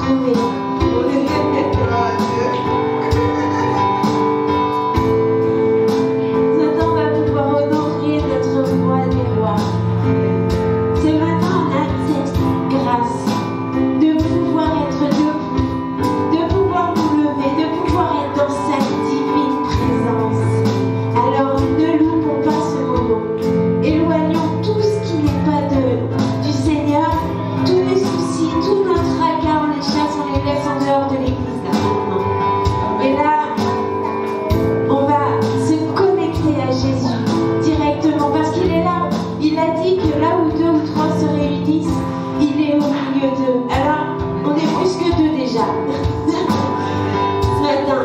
retrouver. Maintenant, on va pouvoir honorer notre roi des rois. Ce matin, on a cette grâce de pouvoir être debout, de pouvoir nous lever, de pouvoir être dans sa divine présence. Alors, ne loupons pas ce moment. Éloignons tout ce qui n'est pas du Seigneur, tous les soucis, tout notre tracas, on les chasse, on les laisse en dehors de l'église là maintenant. Et là, on va se connecter à Jésus directement parce qu'il est là. Il a dit que là où 2 ou 3 se réunissent, il est au milieu d'eux. Alors, on est plus que 2 déjà ce matin.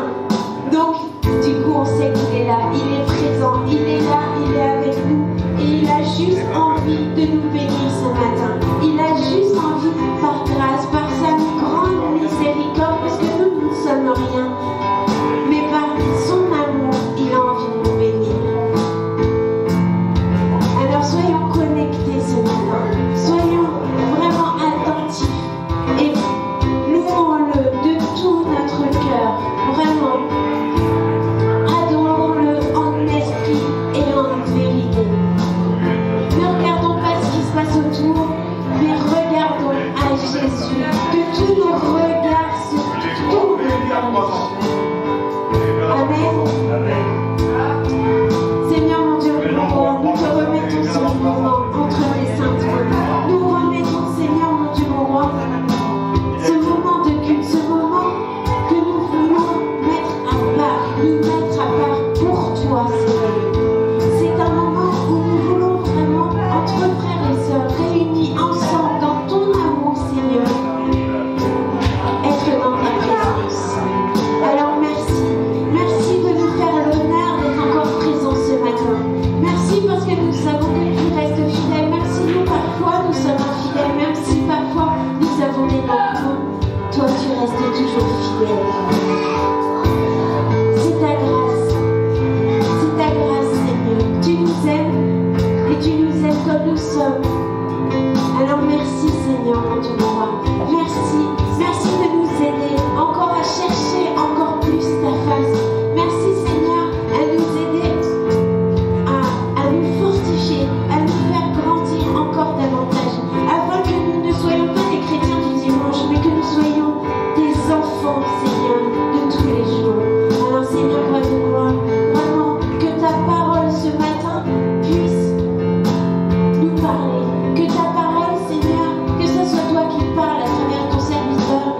Donc, du coup, on sait qu'il est là, il est présent, il est là, il est avec nous. Et il a juste envie de nous bénir ce matin. Il a juste envie, par grâce, par sa grande miséricorde, parce que nous ne sommes rien. Mais par son amour, il a envie de nous bénir. Alors soyons connectés ce matin. Soyons vraiment attentifs. Et louons-le de tout notre cœur. Vraiment. Adorons-le en esprit et en vérité. Ne regardons pas ce qui se passe autour, mais regardons à Jésus. Que tous nos regards se tournent vers lui. Amen. Seigneur mon Dieu, nous te remettons ce moment entre tes saintes mains. Nous remettons, Seigneur mon Dieu, mon roi, ce moment de culte, ce moment que nous voulons mettre à part, pour toi, Seigneur. C'est un moment où nous voulons vraiment, entre frères et sœurs, réunis ensemble dans ton amour, Seigneur, être dans ta présence. Alors merci. Merci de nous faire l'honneur d'être encore présents ce matin. Merci parce que nous savons que tu restes fidèle. Même si nous, parfois, nous sommes infidèles. Même si parfois, nous avons des manquements. Toi, tu restes toujours fidèle. C'est ta grâce. C'est ta grâce, Seigneur. Tu nous aimes et tu nous aimes comme nous sommes. Alors merci, Seigneur, mon Dieu, mon roi. Merci. Merci de nous aider encore à chercher encore plus ta face. Merci, Seigneur, à nous aider à nous fortifier, à nous faire grandir encore davantage, afin que nous ne soyons pas des chrétiens du dimanche, mais que nous soyons des enfants, Seigneur, de tous les jours. Alors, Seigneur, roi de gloire, vraiment, que ta parole ce matin puisse nous parler. Que ta parole, Seigneur, que ce soit toi qui parles à travers ton serviteur,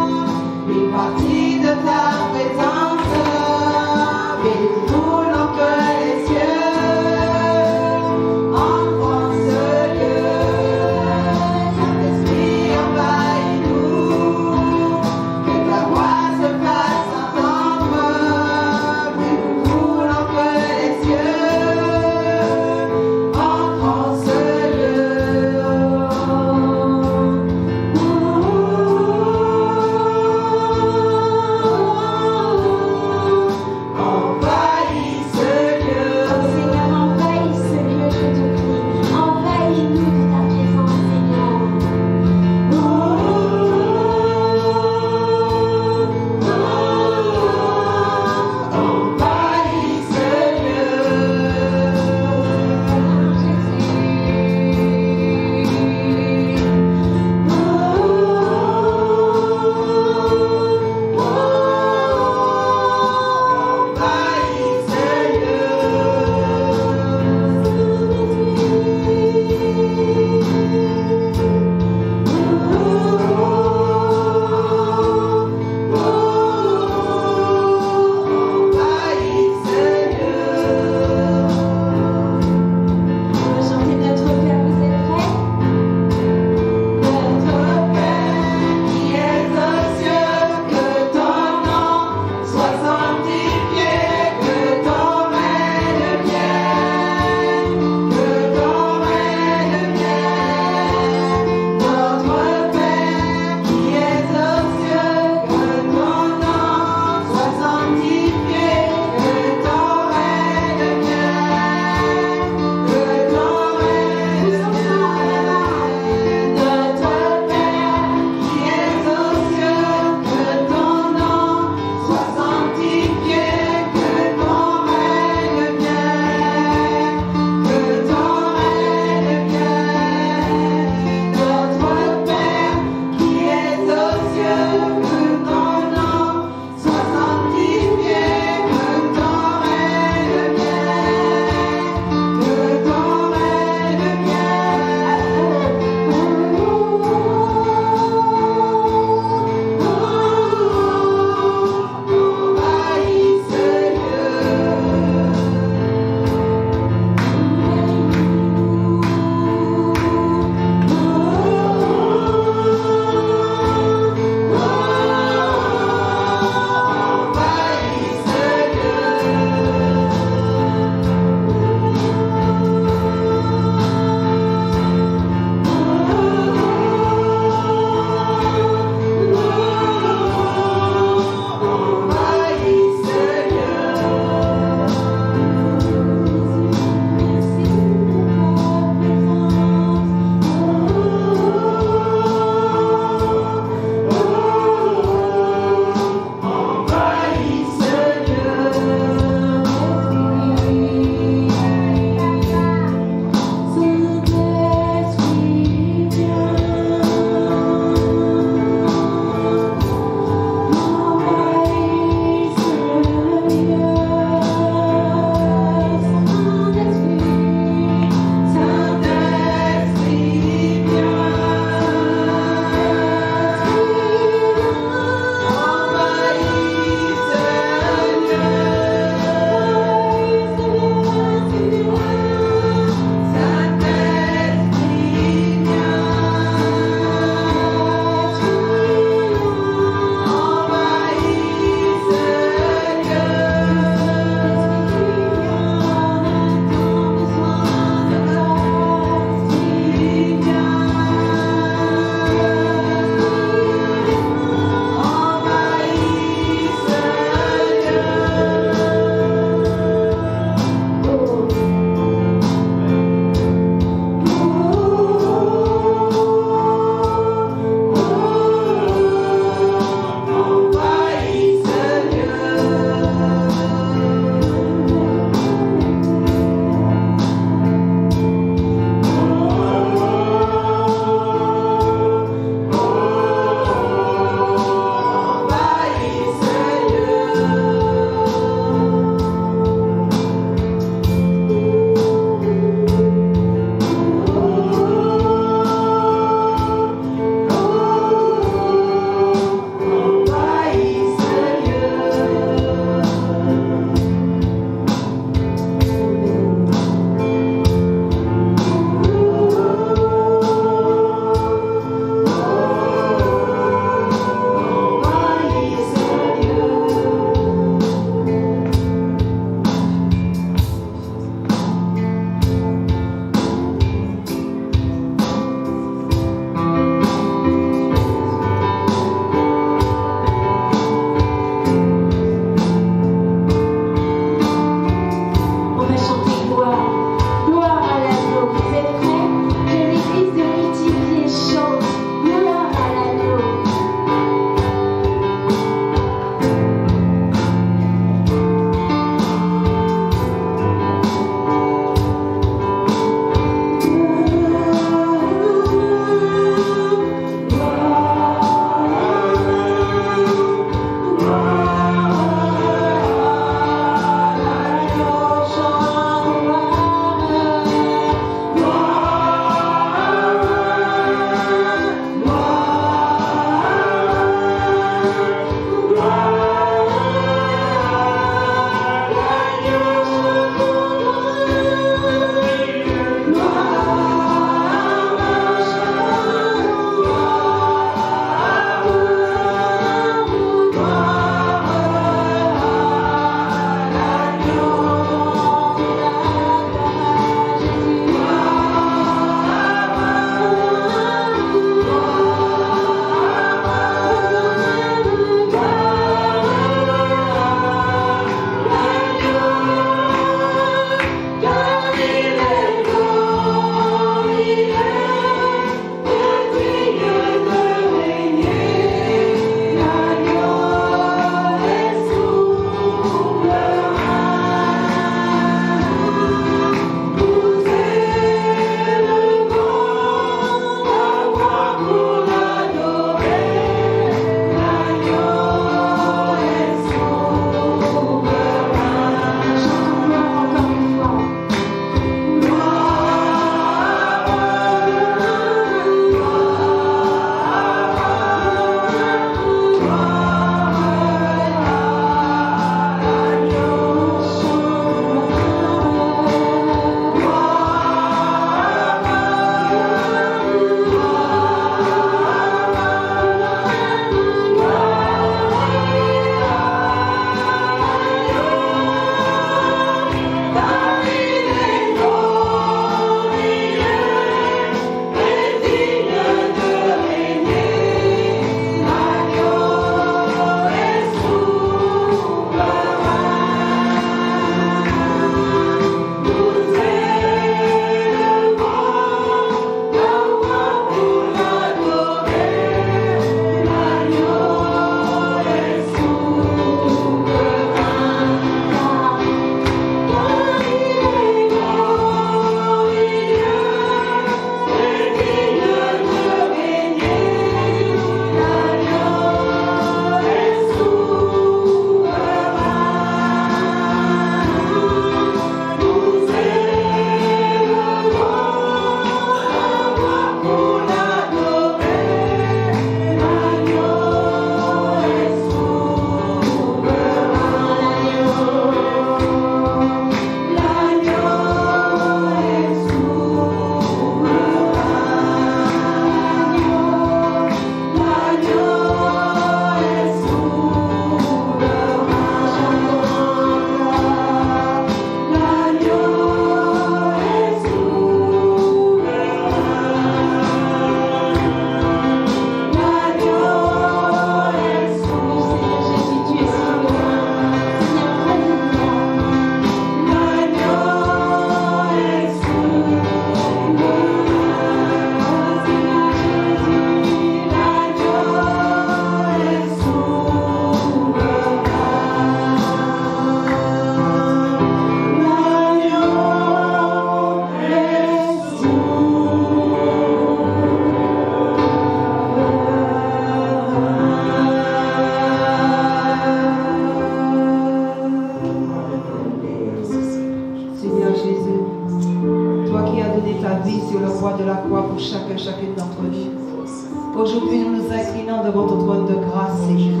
Aujourd'hui, nous nous inclinons devant ton trône de grâce, Seigneur.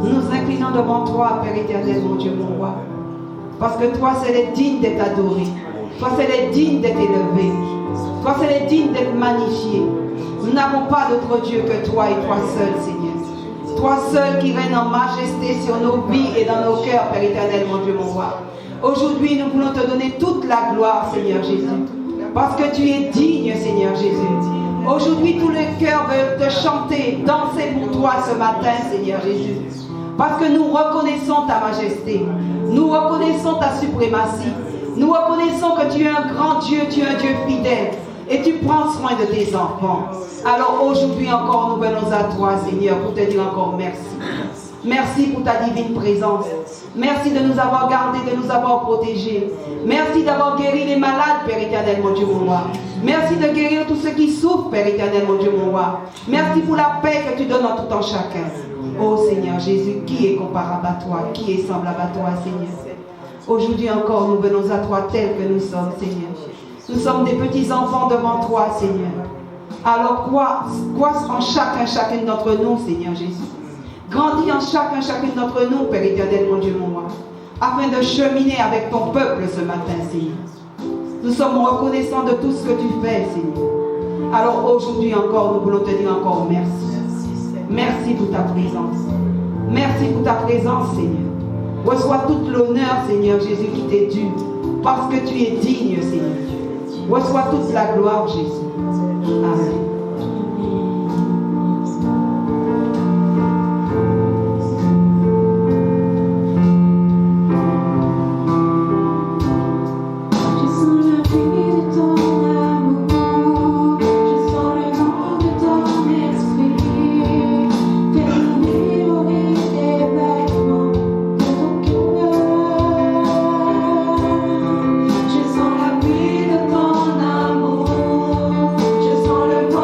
Nous nous inclinons devant toi, Père éternel, mon Dieu, mon roi. Parce que toi, c'est le digne d'être adoré. Toi, c'est le digne d'être élevé. Toi, c'est le digne d'être magnifié. Nous n'avons pas d'autre Dieu que toi et toi seul, Seigneur. Toi seul qui règne en majesté sur nos vies et dans nos cœurs, Père éternel, mon Dieu, mon roi. Aujourd'hui, nous voulons te donner toute la gloire, Seigneur Jésus. Parce que tu es digne, Seigneur Jésus. Aujourd'hui, tout le cœur veut te chanter, danser pour toi ce matin, Seigneur Jésus. Parce que nous reconnaissons ta majesté. Nous reconnaissons ta suprématie. Nous reconnaissons que tu es un grand Dieu, tu es un Dieu fidèle. Et tu prends soin de tes enfants. Alors aujourd'hui encore, nous venons à toi, Seigneur, pour te dire encore merci. Merci pour ta divine présence. Merci de nous avoir gardés, de nous avoir protégés. Merci d'avoir guéri les malades, Père éternel, mon Dieu, mon roi. Merci de guérir tous ceux qui souffrent, Père éternel, mon Dieu, mon roi. Merci pour la paix que tu donnes en tout en chacun. Oh Seigneur Jésus, qui est comparable à toi? Qui est semblable à toi, Seigneur? Aujourd'hui encore, nous venons à toi tels que nous sommes, Seigneur. Nous sommes des petits enfants devant toi, Seigneur. Alors quoi en chacune d'entre nous, Seigneur Jésus. Grandis en chacune d'entre nous, Père éternel, mon Dieu, mon roi, afin de cheminer avec ton peuple ce matin, Seigneur. Nous sommes reconnaissants de tout ce que tu fais, Seigneur. Alors aujourd'hui encore, nous voulons te dire encore merci. Merci pour ta présence. Merci pour ta présence, Seigneur. Reçois toute l'honneur, Seigneur Jésus, qui t'est dû, parce que tu es digne, Seigneur. Reçois toute la gloire, Jésus. Amen. Je sens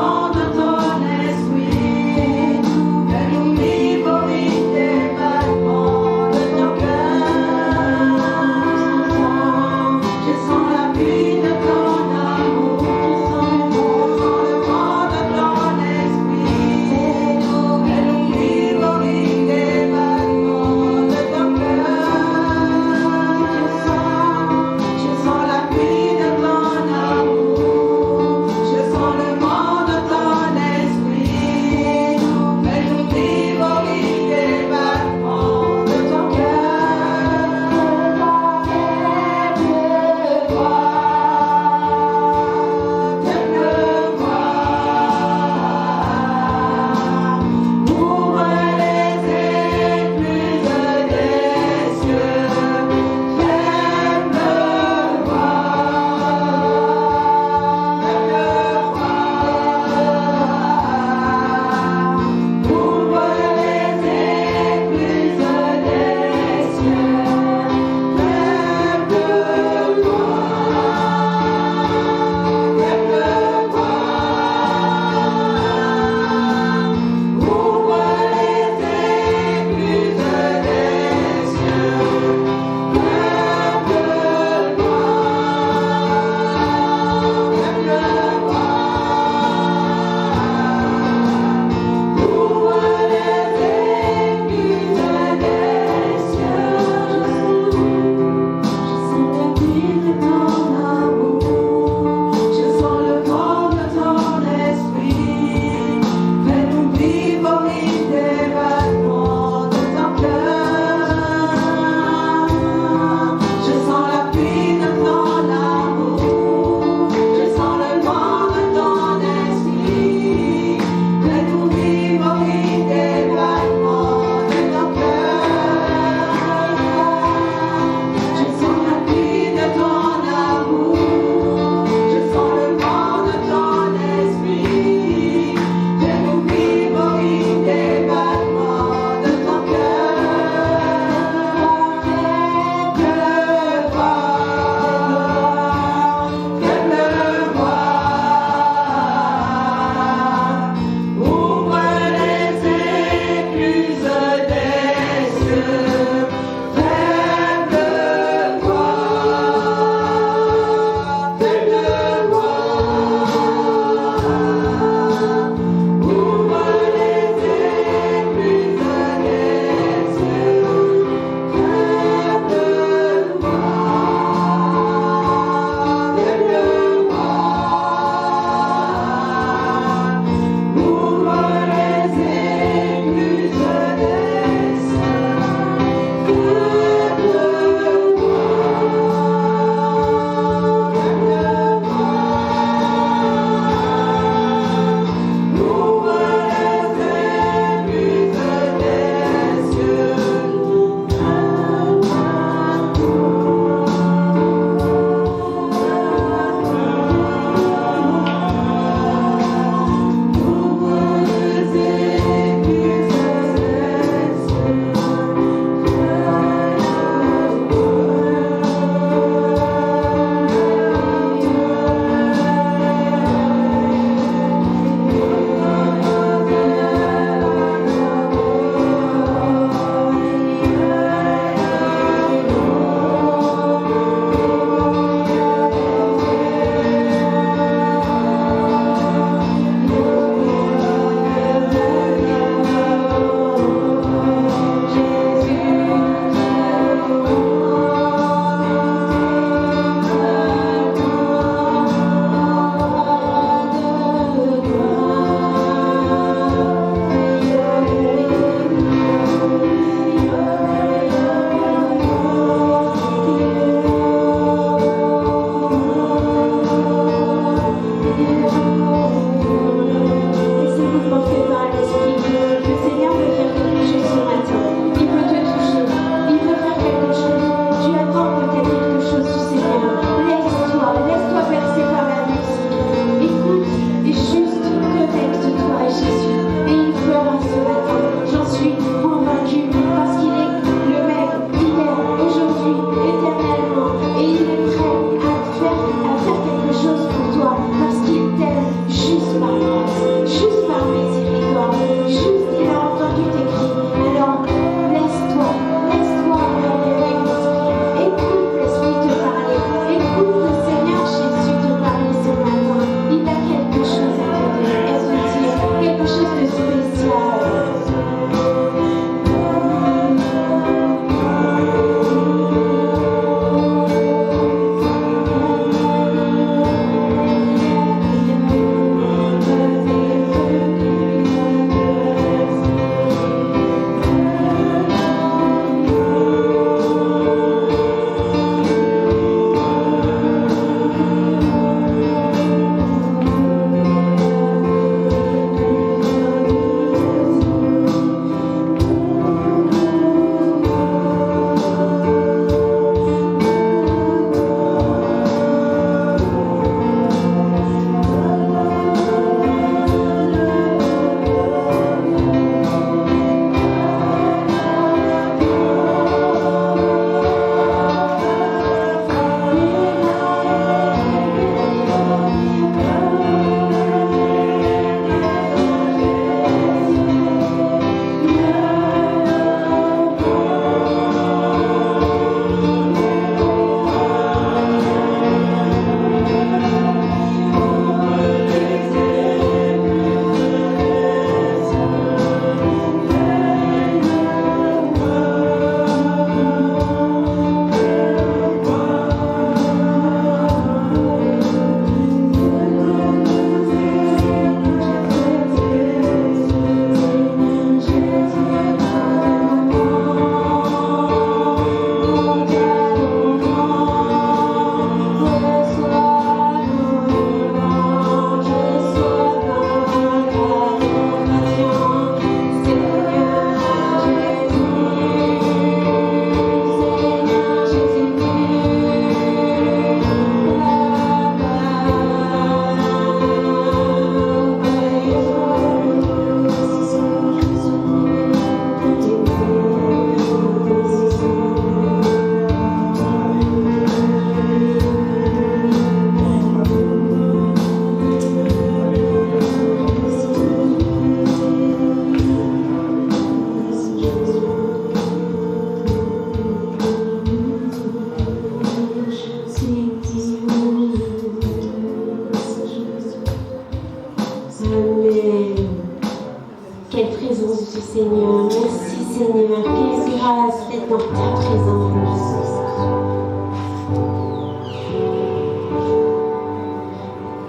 Jésus, Seigneur. Merci, Seigneur. Quelle grâce d'être dans ta présence.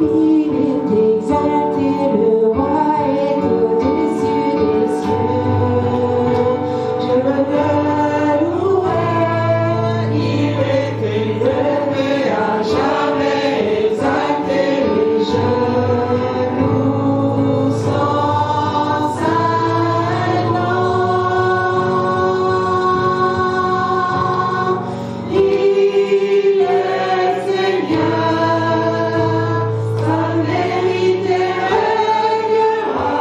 Il est exalté, le roi est au-dessus des cieux. Je veux le louer. Il est élevé à jamais, exalté, je loue son saint nom. Il est Seigneur, sa vérité régnera.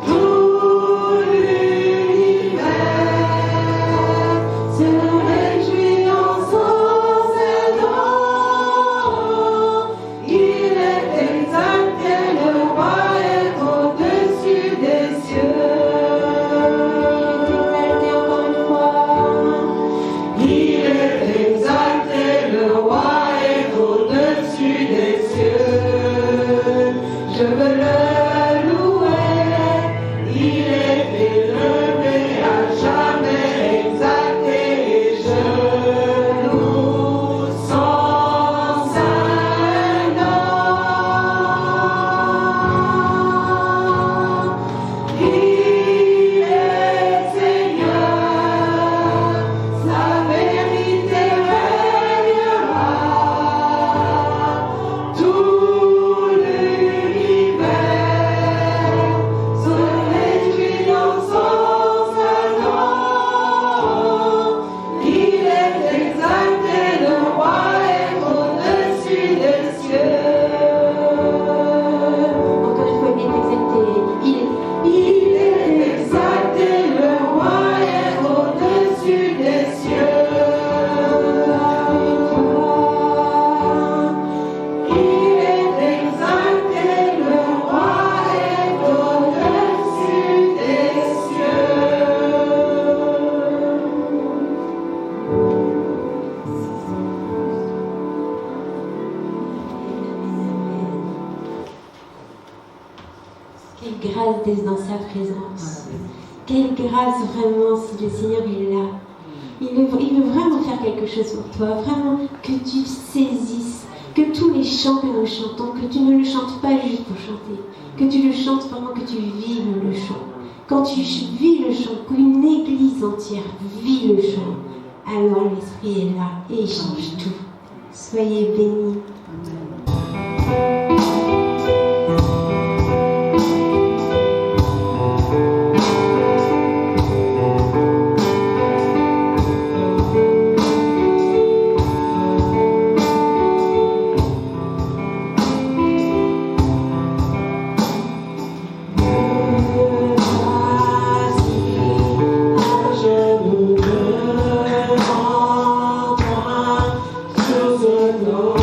Tout l'univers se réjouit en son saint nom. Il est exalté, le roi est au-dessus des cieux. Il est exalté encore une fois. Il est exalté, le roi est au-dessus des cieux. Je veux le louer. Il est élevé à jamais, exalté, et je loue son saint nom. Il est Seigneur, sa vérité régnera. Tout l'univers se réjouit dans son saint nom. Il est exalté, le roi est au-dessus des cieux. Encore une fois, il est exalté. Il est exalté, le roi est au-dessus des cieux. Il est exalté, le roi est au-dessus des cieux. Quelle grâce d'être dans sa présence. Quelle grâce vraiment si le Seigneur est là. Il veut vraiment faire quelque chose pour toi. Vraiment que tu saisisses que tous les chants que nous chantons, que tu ne le chantes pas juste pour chanter. Que tu le chantes vraiment, que tu vives le chant. Quand tu vis le chant, qu'une église entière vit le chant, alors l'Esprit est là et il change tout. Soyez bénis. Je me demande sur ce nom.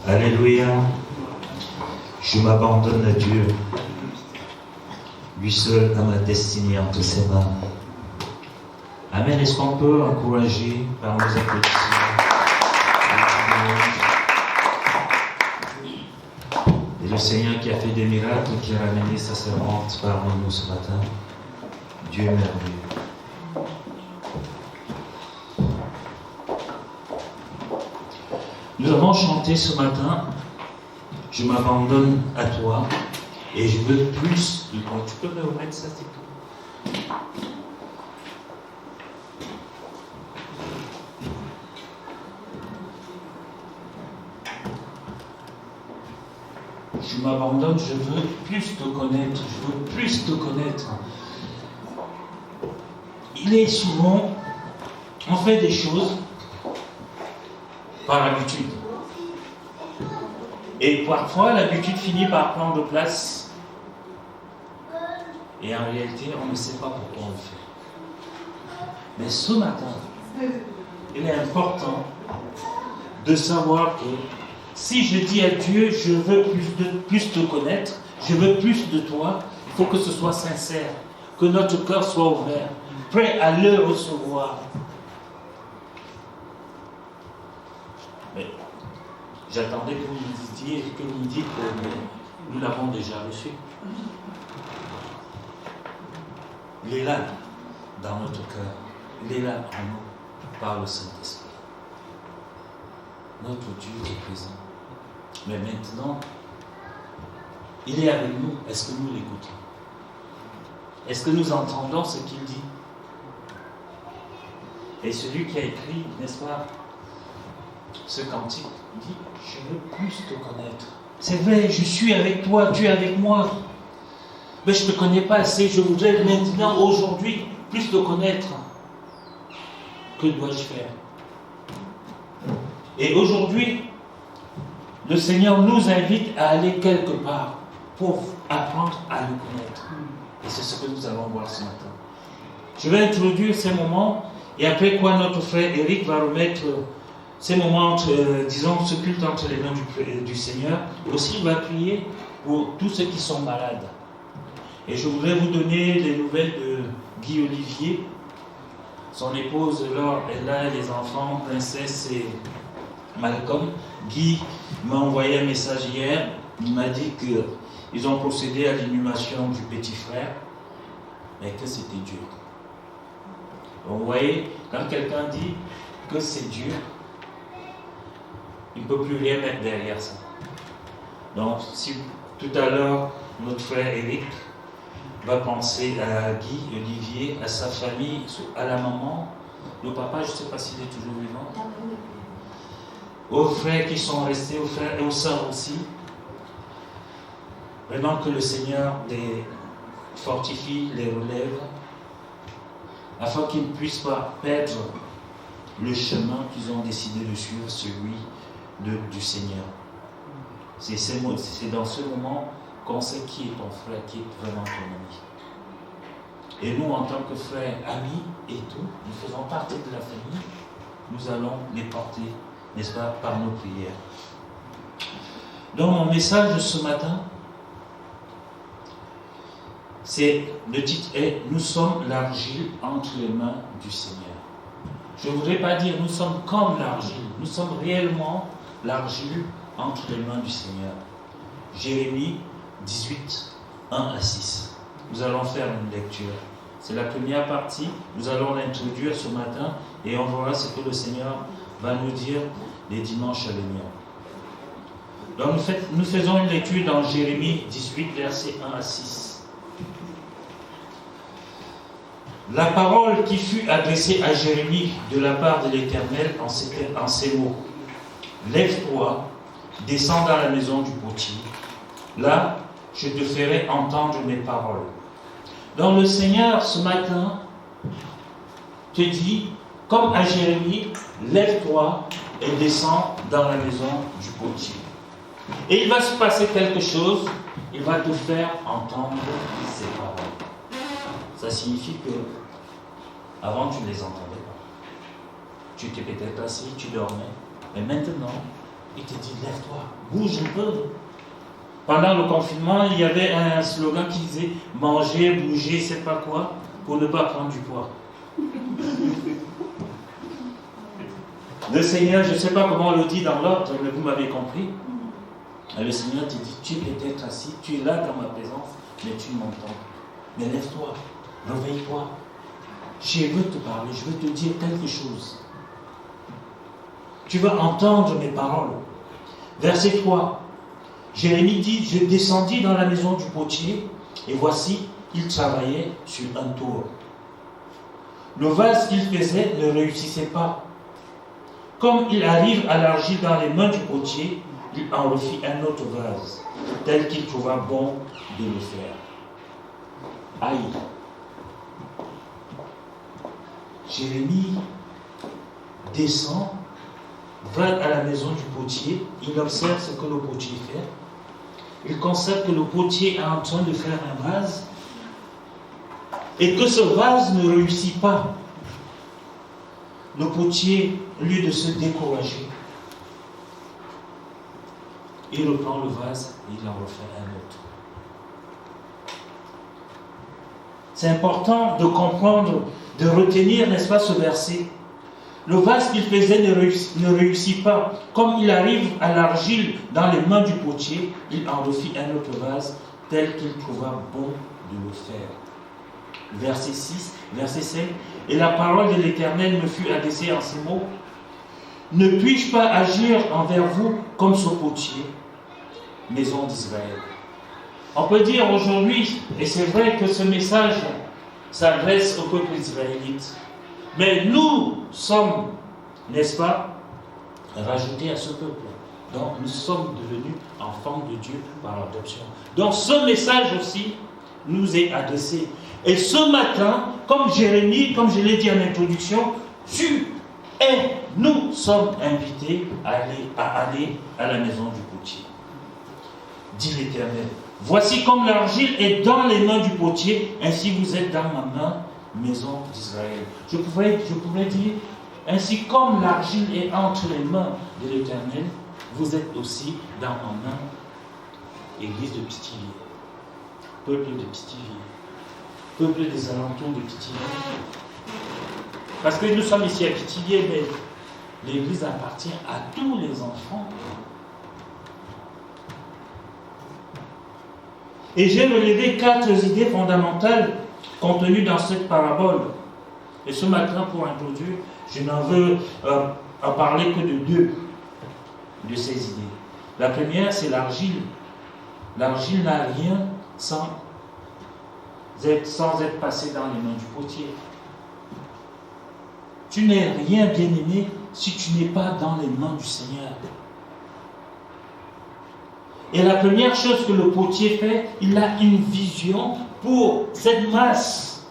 Alléluia. Je m'abandonne à Dieu. Lui seul a ma destinée entre ses mains. Amen. Est-ce qu'on peut encourager par nos applaudissements? Et le Seigneur qui a fait des miracles, qui a ramené sa servante parmi nous ce matin. Dieu est merveilleux. Nous avons chanté ce matin, je m'abandonne à toi et je veux plus de toi. Tu peux me remettre ça, c'est tout. Je m'abandonne, je veux plus te connaître, je veux plus te connaître. Il est souvent, on fait des choses par habitude. Et parfois, l'habitude finit par prendre place. Et en réalité, on ne sait pas pourquoi on le fait. Mais ce matin, il est important de savoir que si je dis à Dieu, je veux plus te connaître, je veux plus de toi, il faut que ce soit sincère, que notre cœur soit ouvert, prêt à le recevoir. Mais j'attendais que vous me disiez, que vous me dites que nous l'avons déjà reçu. Il est là, dans notre cœur. Il est là en nous, par le Saint-Esprit. Notre Dieu est présent. Mais maintenant, il est avec nous. Est-ce que nous l'écoutons? Est-ce que nous entendons ce qu'il dit? Et celui qui a écrit, n'est-ce pas, ce cantique dit, je veux plus te connaître. C'est vrai, je suis avec toi, tu es avec moi. Mais je ne te connais pas assez, je voudrais maintenant, aujourd'hui, plus te connaître. Que dois-je faire? Et aujourd'hui, le Seigneur nous invite à aller quelque part pour apprendre à le connaître. Et c'est ce que nous allons voir ce matin. Je vais introduire ces moments et après quoi notre frère Eric va remettre ces moments, disons, ce culte entre les mains du Seigneur. Aussi, il va prier pour tous ceux qui sont malades. Et je voudrais vous donner les nouvelles de Guy Olivier. Son épouse, Laure, est là, les enfants, Princesse et Malcolm. Guy m'a envoyé un message hier. Il m'a dit qu'ils ont procédé à l'inhumation du petit frère, mais que c'était dur. Vous voyez, quand quelqu'un dit que c'est dur, il ne peut plus rien mettre derrière ça. Donc, si tout à l'heure, notre frère Eric va penser à Guy, Olivier, à sa famille, à la maman, le papa, je ne sais pas s'il est toujours vivant, aux frères qui sont restés, aux frères et aux sœurs aussi. Vraiment que le Seigneur les fortifie, les relève, afin qu'ils ne puissent pas perdre le chemin qu'ils ont décidé de suivre, celui du Seigneur. C'est dans ce moment qu'on sait qui est ton frère, qui est vraiment ton ami. Et nous, en tant que frères, amis et tout, nous faisons partie de la famille, nous allons les porter, n'est-ce pas, par nos prières. Donc mon message de ce matin, le titre est « Nous sommes l'argile entre les mains du Seigneur ». Je ne voudrais pas dire « nous sommes comme l'argile », nous sommes réellement l'argile entre les mains du Seigneur. Jérémie 18, 1 à 6. Nous allons faire une lecture. C'est la première partie. Nous allons l'introduire ce matin et on verra ce que le Seigneur va nous dire les dimanches à venir. Donc nous faisons une lecture dans Jérémie 18, versets 1 à 6. La parole qui fut adressée à Jérémie de la part de l'Éternel en ces mots. Lève-toi, descends dans la maison du potier. Là, je te ferai entendre mes paroles. Donc le Seigneur, ce matin, te dit, comme à Jérémie, lève-toi et descends dans la maison du potier. Et il va se passer quelque chose, il va te faire entendre ces paroles. Ça signifie que avant tu ne les entendais pas. Tu t'es peut-être assis, tu dormais, mais maintenant il te dit, lève-toi, bouge un peu. Pendant le confinement, il y avait un slogan qui disait, manger, bouger, c'est pas quoi, pour ne pas prendre du poids. Le Seigneur, je ne sais pas comment on le dit dans l'ordre, mais vous m'avez compris. Le Seigneur te dit, tu es peut-être assis, tu es là dans ma présence, mais tu m'entends. Mais lève-toi, réveille-toi. Je veux te parler, je veux te dire quelque chose. Tu vas entendre mes paroles. Verset 3. Jérémie dit, je descendis dans la maison du potier, et voici, il travaillait sur un tour. Le vase qu'il faisait ne réussissait pas. Comme il arrive à l'argile dans les mains du potier, il en refit un autre vase, tel qu'il trouva bon de le faire. Aïe. Jérémie descend, va à la maison du potier, il observe ce que le potier fait. Il constate que le potier est en train de faire un vase et que ce vase ne réussit pas. Le potier, au lieu de se décourager, il reprend le vase et il en refait un autre. C'est important de comprendre, de retenir, n'est-ce pas, ce verset. Le vase qu'il faisait ne réussit pas. Comme il arrive à l'argile dans les mains du potier, il en refit un autre vase, tel qu'il trouva bon de le faire. Verset 6, verset 7. Et la parole de l'Éternel me fut adressée en ces mots. Ne puis-je pas agir envers vous comme ce potier, maison d'Israël? On peut dire aujourd'hui, et c'est vrai que ce message s'adresse au peuple israélite, mais nous sommes, n'est-ce pas, rajoutés à ce peuple. Donc nous sommes devenus enfants de Dieu par adoption. Donc ce message aussi nous est adressé. Et ce matin, comme Jérémie, comme je l'ai dit en introduction, nous sommes invités à aller à la maison du potier. Dit l'Éternel. Voici comme l'argile est dans les mains du potier, ainsi vous êtes dans ma main, maison d'Israël. Je pourrais dire, ainsi comme l'argile est entre les mains de l'Éternel, vous êtes aussi dans ma main, église de Pithiviers, peuple de Pithiviers, peuple des alentours de Pithiviers. Parce que nous sommes ici à Pithiviers, mais l'église appartient à tous les enfants. Et j'ai relevé 4 idées fondamentales contenues dans cette parabole. Et ce matin, pour introduire, je n'en veux en parler que de 2 de ces idées. La première, c'est l'argile. L'argile n'a rien sans être passé dans les mains du potier. Tu n'es rien, bien-aimé, si tu n'es pas dans les mains du Seigneur. Et la première chose que le potier fait, il a une vision pour cette masse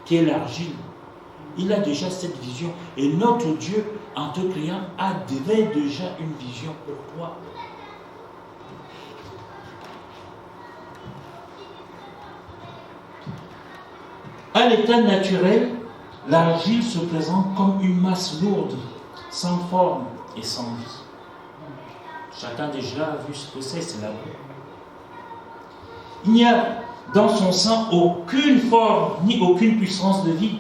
qui est l'argile. Il a déjà cette vision. Et notre Dieu, en te créant, avait déjà une vision pour toi. À l'état naturel, l'argile se présente comme une masse lourde, sans forme et sans vie. Chacun déjà a vu ce que c'est la boue. Il n'y a dans son sein aucune forme ni aucune puissance de vie.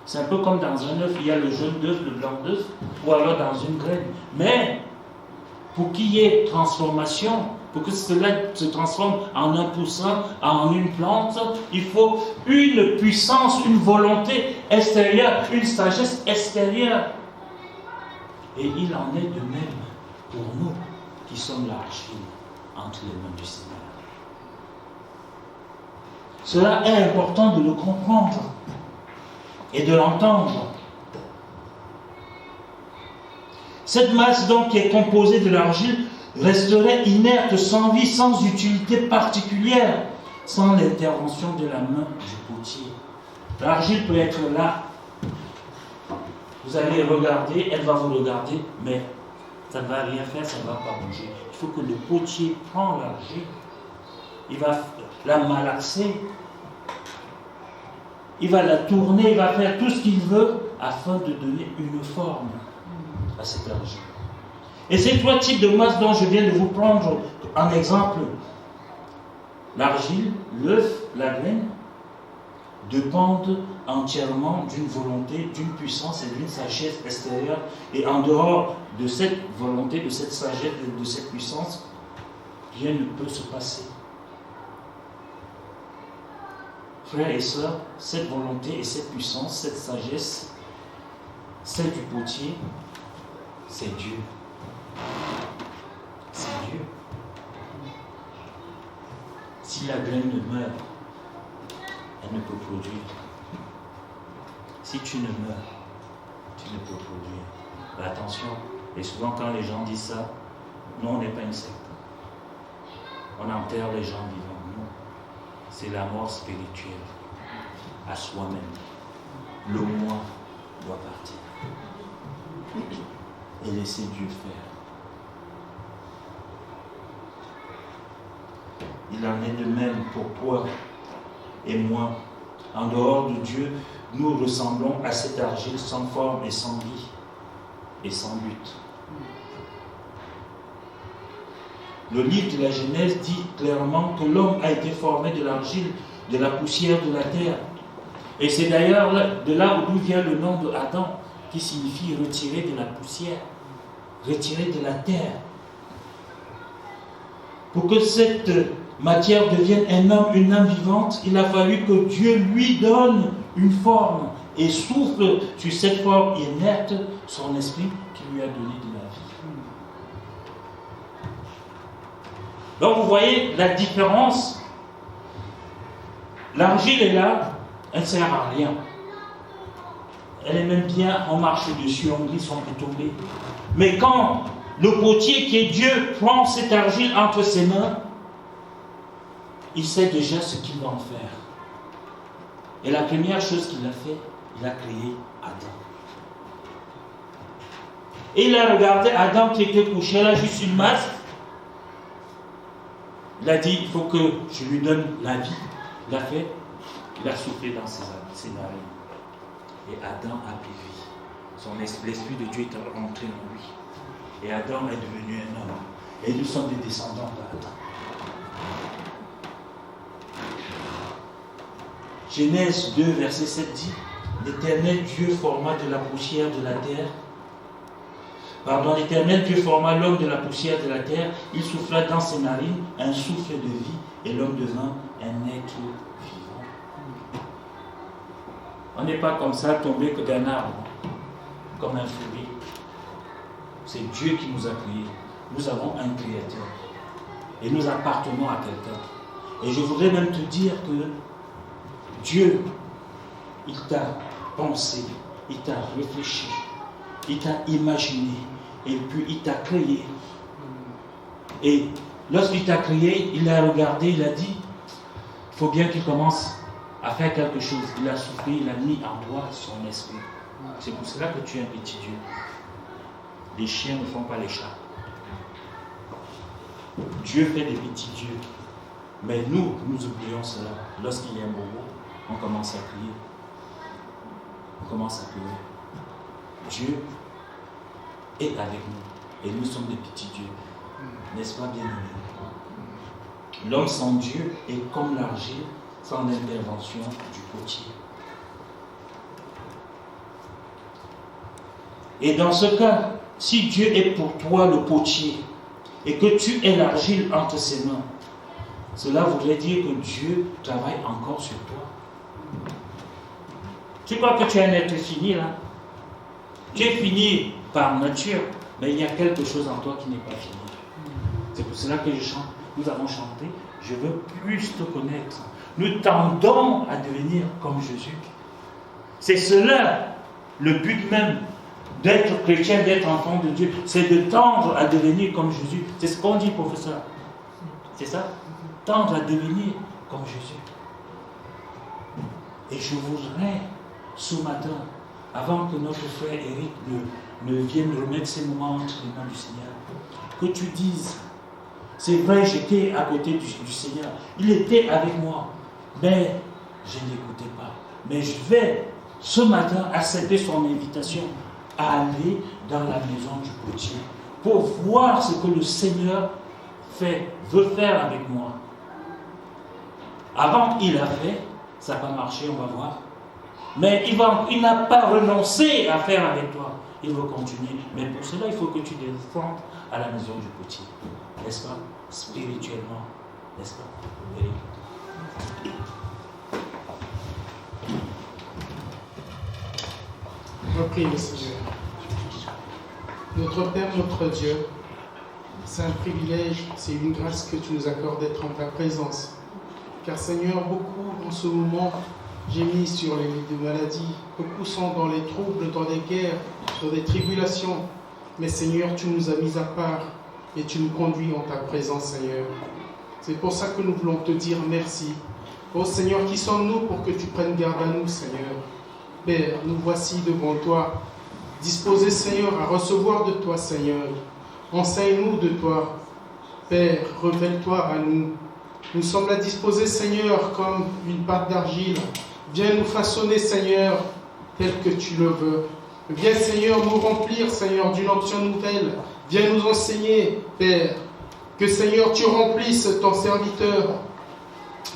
C'est un peu comme dans un œuf, il y a le jaune d'œuf, le blanc d'œuf, ou alors dans une graine. Mais pour qu'il y ait transformation, pour que cela se transforme en un poussin, en une plante, il faut une puissance, une volonté extérieure, une sagesse extérieure. Et il en est de même pour nous qui sommes l'argile entre les mains du Seigneur. Cela est important de le comprendre et de l'entendre. Cette masse donc qui est composée de l'argile resterait inerte, sans vie, sans utilité particulière, sans l'intervention de la main du potier. L'argile peut être là. Vous allez regarder, elle va vous regarder, mais ça ne va rien faire, ça ne va pas bouger. Il faut que le potier prenne l'argile, il va la malaxer, il va la tourner, il va faire tout ce qu'il veut afin de donner une forme à cette argile. Et ces trois types de masse dont je viens de vous prendre en exemple, l'argile, l'œuf, la graine, dépendent entièrement d'une volonté, d'une puissance et d'une sagesse extérieure. Et en dehors de cette volonté, de cette sagesse, de cette puissance, rien ne peut se passer. Frères et sœurs, cette volonté et cette puissance, cette sagesse, celle du potier, c'est Dieu. C'est Dieu. Si la graine ne meurt, elle ne peut produire. Si tu ne meurs, tu ne peux produire. Mais attention, et souvent quand les gens disent ça, non, on n'est pas une secte. On enterre les gens vivants. Non, c'est la mort spirituelle à soi-même. Le moi doit partir. Et laisser Dieu faire. Il en est de même pour toi et moi. En dehors de Dieu, nous ressemblons à cette argile sans forme et sans vie et sans but. Le livre de la Genèse dit clairement que l'homme a été formé de l'argile, de la poussière de la terre. Et c'est d'ailleurs de là où vient le nom de Adam, qui signifie retirer de la poussière, retirer de la terre. Pour que cette matière devienne un homme, une âme vivante, il a fallu que Dieu lui donne une forme et souffle sur cette forme inerte son esprit qui lui a donné de la vie. Donc vous voyez la différence. L'argile est là, elle ne sert à rien. Elle est même bien, on marche dessus, on glisse, on peut tomber. Mais quand le potier qui est Dieu prend cette argile entre ses mains, il sait déjà ce qu'il va en faire. Et la première chose qu'il a fait, il a créé Adam. Et il a regardé Adam qui était couché là, juste une masse. Il a dit, il faut que je lui donne la vie. Il a fait, il a soufflé dans ses narines. Et Adam a pris vie. L'esprit de Dieu est rentré en lui. Et Adam est devenu un homme. Et nous sommes des descendants d'Adam. Genèse 2, verset 7 dit, l'Éternel Dieu forma de la poussière de la terre. L'Éternel Dieu forma l'homme de la poussière de la terre. Il souffla dans ses narines un souffle de vie et l'homme devint un être vivant. On n'est pas comme ça tombé que d'un arbre, comme un fruit. C'est Dieu qui nous a créés. Nous avons un créateur. Et nous appartenons à quelqu'un. Et je voudrais même te dire que Dieu, il t'a pensé, il t'a réfléchi, il t'a imaginé, et puis il t'a créé. Et lorsqu'il t'a créé, il a regardé, il a dit, il faut bien qu'il commence à faire quelque chose. Il a soufflé, il a mis en toi son esprit. C'est pour cela que tu es un petit Dieu. Les chiens ne font pas les chats. Dieu fait des petits dieux. Mais nous oublions cela. Lorsqu'il y a un bobo, on commence à crier. On commence à pleurer. Dieu est avec nous. Et nous sommes des petits dieux. N'est-ce pas, bien-aimés? L'homme sans Dieu est comme l'argile sans l'intervention du potier. Et dans ce cas, si Dieu est pour toi le potier et que tu es l'argile entre ses mains, cela voudrait dire que Dieu travaille encore sur toi. Tu crois que tu es un être fini là? Tu es fini par nature, mais il y a quelque chose en toi qui n'est pas fini. C'est pour cela que je chante. Nous avons chanté, je veux plus te connaître. Nous tendons à devenir comme Jésus. C'est cela le but même d'être chrétien, d'être enfant de Dieu. C'est de tendre à devenir comme Jésus. C'est ce qu'on dit, professeur. C'est ça? Tendre à devenir comme Jésus. Et je voudrais, ce matin, avant que notre frère Eric ne vienne remettre ses moments entre les mains du Seigneur, que tu dises, c'est vrai, j'étais à côté du Seigneur, il était avec moi, mais je ne l'écoutais pas. Mais je vais, ce matin, accepter son invitation à aller dans la maison du potier pour voir ce que le Seigneur veut faire avec moi. Avant, il a fait, ça n'a pas marché, on va voir. Mais il n'a pas renoncé à faire avec toi. Il veut continuer. Mais pour cela, il faut que tu descendes à la maison du petit. N'est-ce pas? Spirituellement. N'est-ce pas? Oui. On va prier le Seigneur. Notre Père, notre Dieu, c'est un privilège, c'est une grâce que tu nous accordes d'être en ta présence. Car Seigneur, beaucoup en ce moment gémissent sur les lits de maladie, beaucoup sont dans les troubles, dans des guerres, dans des tribulations. Mais Seigneur, tu nous as mis à part et tu nous conduis en ta présence, Seigneur. C'est pour ça que nous voulons te dire merci. Oh Seigneur, qui sommes-nous pour que tu prennes garde à nous, Seigneur? Père, nous voici devant toi, disposés, Seigneur, à recevoir de toi, Seigneur. Enseigne-nous de toi. Père, révèle-toi à nous. Nous sommes là disposés, Seigneur, comme une pâte d'argile. Viens nous façonner, Seigneur, tel que tu le veux. Viens, Seigneur, nous remplir, Seigneur, d'une onction nouvelle. Viens nous enseigner, Père. Que, Seigneur, tu remplisses ton serviteur.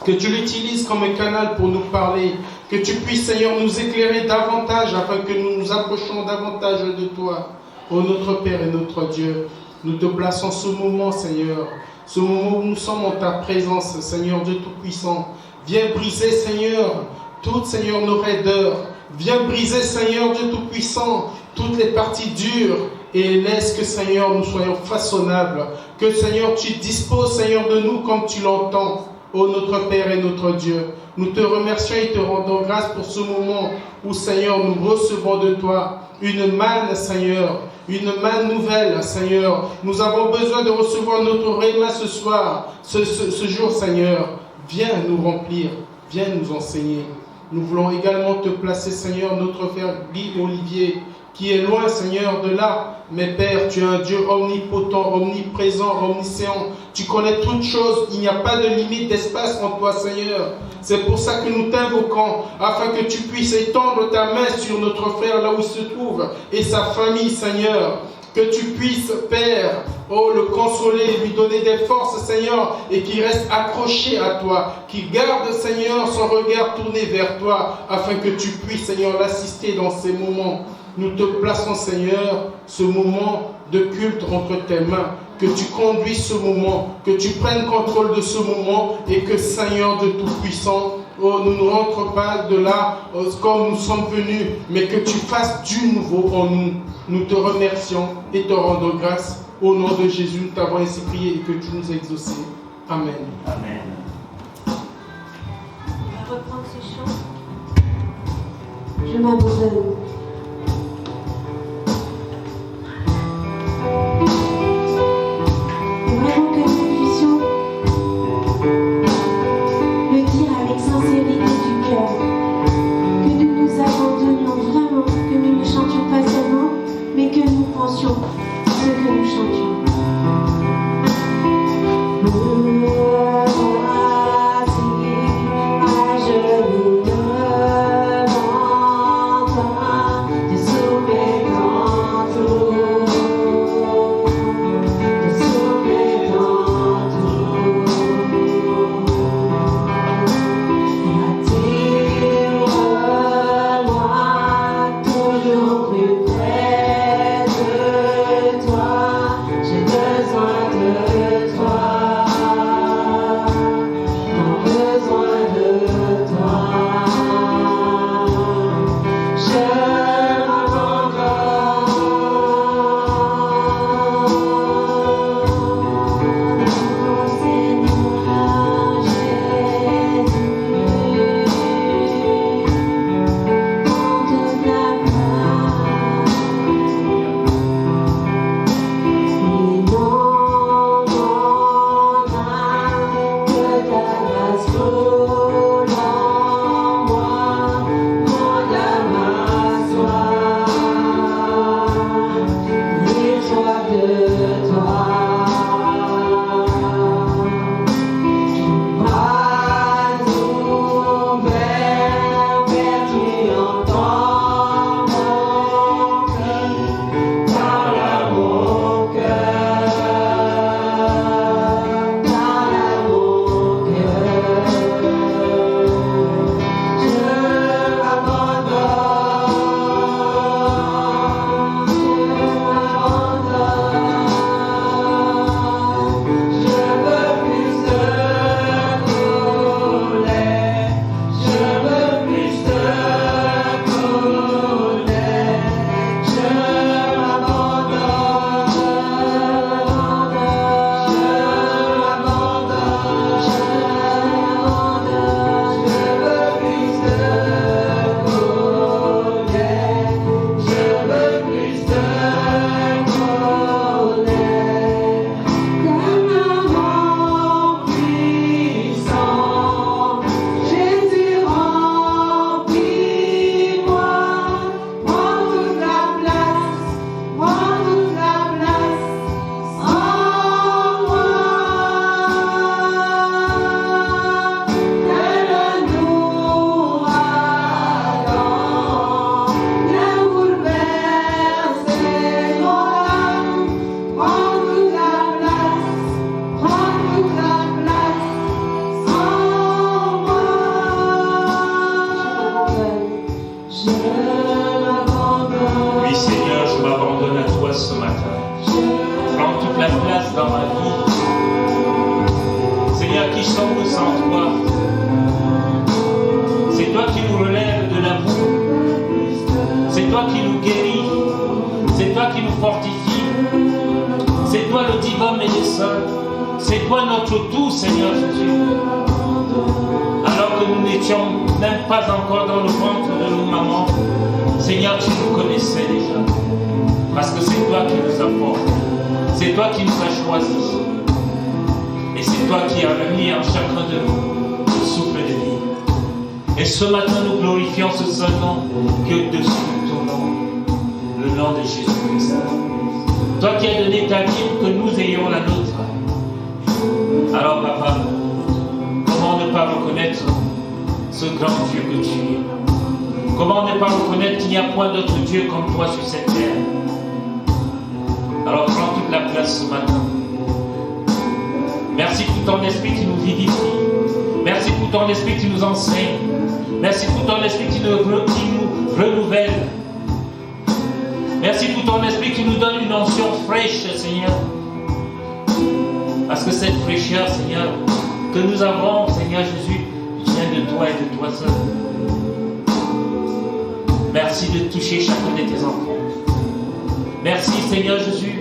Que tu l'utilises comme un canal pour nous parler. Que tu puisses, Seigneur, nous éclairer davantage afin que nous nous approchions davantage de toi. Ô notre Père et notre Dieu, nous te plaçons ce moment, Seigneur. Ce moment où nous sommes en ta présence, Seigneur Dieu Tout-Puissant. Viens briser, Seigneur, toutes, Seigneur, nos raideurs. Viens briser, Seigneur Dieu Tout-Puissant, toutes les parties dures. Et laisse que, Seigneur, nous soyons façonnables. Que, Seigneur, tu disposes, Seigneur, de nous comme tu l'entends. Ô notre Père et notre Dieu, nous te remercions et te rendons grâce pour ce moment où, Seigneur, nous recevons de toi une manne, Seigneur, une manne nouvelle, Seigneur. Nous avons besoin de recevoir notre réma ce soir, ce jour, Seigneur. Viens nous remplir, viens nous enseigner. Nous voulons également te placer, Seigneur, notre frère Guy Olivier, qui est loin, Seigneur, de là. Mais Père, tu es un Dieu omnipotent, omniprésent, omniscient. Tu connais toutes choses. Il n'y a pas de limite d'espace en toi, Seigneur. C'est pour ça que nous t'invoquons, afin que tu puisses étendre ta main sur notre frère là où il se trouve et sa famille, Seigneur. Que tu puisses, Père, le consoler, lui donner des forces, Seigneur, et qu'il reste accroché à toi, qu'il garde, Seigneur, son regard tourné vers toi, afin que tu puisses, Seigneur, l'assister dans ces moments. Nous te plaçons, Seigneur, ce moment de culte entre tes mains. Que tu conduises ce moment, que tu prennes contrôle de ce moment et que, Seigneur de Tout-Puissant, nous ne rentrons pas de là comme nous sommes venus, mais que tu fasses du nouveau en nous. Nous te remercions et te rendons grâce. Au nom de Jésus, nous t'avons ainsi prié et que tu nous as exaucés. Amen. Amen. On va reprendre ce chant. Je m'abandonne. Vraiment que nous puissions le dire avec sincérité du cœur. Que nous nous abandonnions vraiment, que nous ne chantions pas seulement, mais que nous pensions ce que nous chantions. J'ai besoin de toi. dans ma vie. Seigneur, qui sommes-nous sans toi? C'est toi qui nous relèves de la boue. C'est toi qui nous guéris. C'est toi qui nous fortifie. C'est toi le divin médecin. C'est toi notre tout, Seigneur Jésus. Alors que nous n'étions même pas encore dans le ventre de nos mamans, Seigneur, tu nous connaissais déjà. Parce que c'est toi qui nous as formés. C'est toi qui nous as choisis. Et c'est toi qui as mis en chacun de nous le souffle de vie. Et ce matin, nous glorifions ce seul nom que dessus ton nom, le nom de Jésus-Christ. Toi qui as donné ta vie pour que nous ayons la nôtre. Alors, papa, comment ne pas reconnaître ce grand Dieu que tu es? Comment ne pas reconnaître qu'il n'y a point d'autre Dieu comme toi sur cette terre? Alors, prends toute la place ce matin. Merci pour ton esprit qui nous vivifie. Merci pour ton esprit qui nous enseigne. Merci pour ton esprit qui nous renouvelle. Merci pour ton esprit qui nous donne une onction fraîche, Seigneur. Parce que cette fraîcheur, Seigneur, que nous avons, Seigneur Jésus, vient de toi et de toi seul. Merci de toucher chacun de tes enfants. Merci, Seigneur Jésus,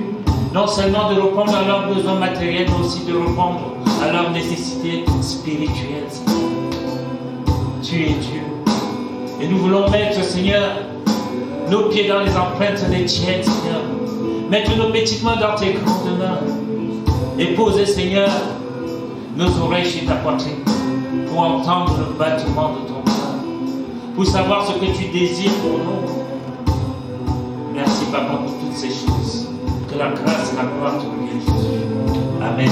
non seulement de répondre à leurs besoins matériels, mais aussi de répondre à leurs nécessités spirituelles. Tu es Dieu. Et nous voulons mettre, Seigneur, nos pieds dans les empreintes des tiennes, Seigneur. Mettre nos petites mains dans tes grandes mains. Et poser, Seigneur, nos oreilles sur ta poitrine pour entendre le battement de ton cœur. Pour savoir ce que tu désires pour nous. Merci, Papa, pour toutes ces choses. Que la grâce et la gloire te reviennent, Jésus. Amen.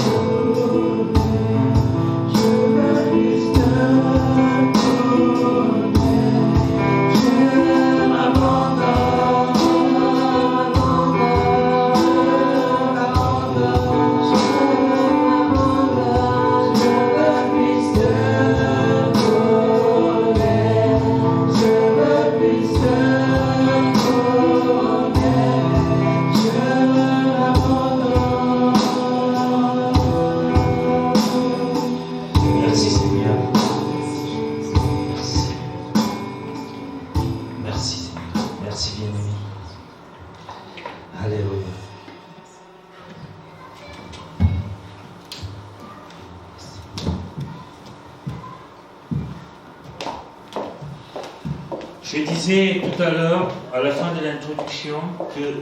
Je disais tout à l'heure, à la fin de l'introduction, que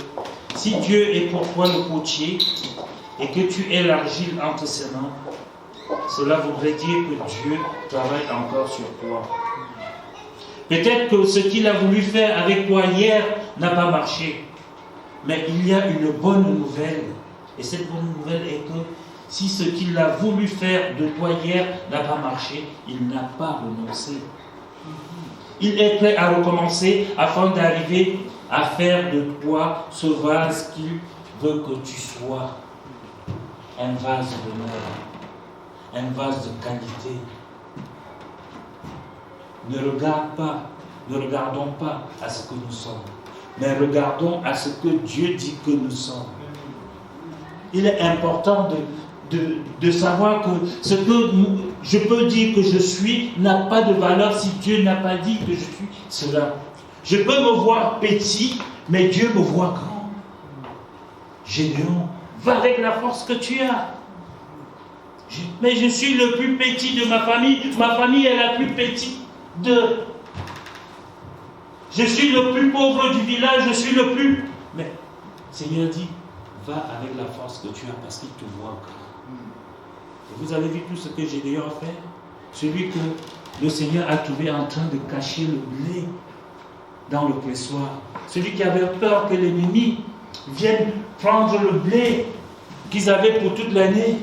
si Dieu est pour toi le potier et que tu élargis entre ses mains, cela voudrait dire que Dieu travaille encore sur toi. Peut-être que ce qu'il a voulu faire avec toi hier n'a pas marché, mais il y a une bonne nouvelle. Et cette bonne nouvelle est que si ce qu'il a voulu faire de toi hier n'a pas marché, il n'a pas renoncé. Il est prêt à recommencer afin d'arriver à faire de toi ce vase qu'il veut que tu sois. Un vase d'honneur, un vase de qualité. Ne regardons pas à ce que nous sommes, mais regardons à ce que Dieu dit que nous sommes. Il est important de savoir que ce que je peux dire que je suis n'a pas de valeur si Dieu n'a pas dit que je suis cela. Je peux me voir petit, mais Dieu me voit grand. Gédéon, va avec la force que tu as. Mais je suis le plus petit de ma famille. Ma famille est la plus petite de... Je suis le plus pauvre du village, je suis le plus... Mais Seigneur dit, va avec la force que tu as parce qu'il te voit grand. Et vous avez vu tout ce que Gédéon a fait? Celui que le Seigneur a trouvé en train de cacher le blé dans le pressoir. Celui qui avait peur que l'ennemi vienne prendre le blé qu'ils avaient pour toute l'année.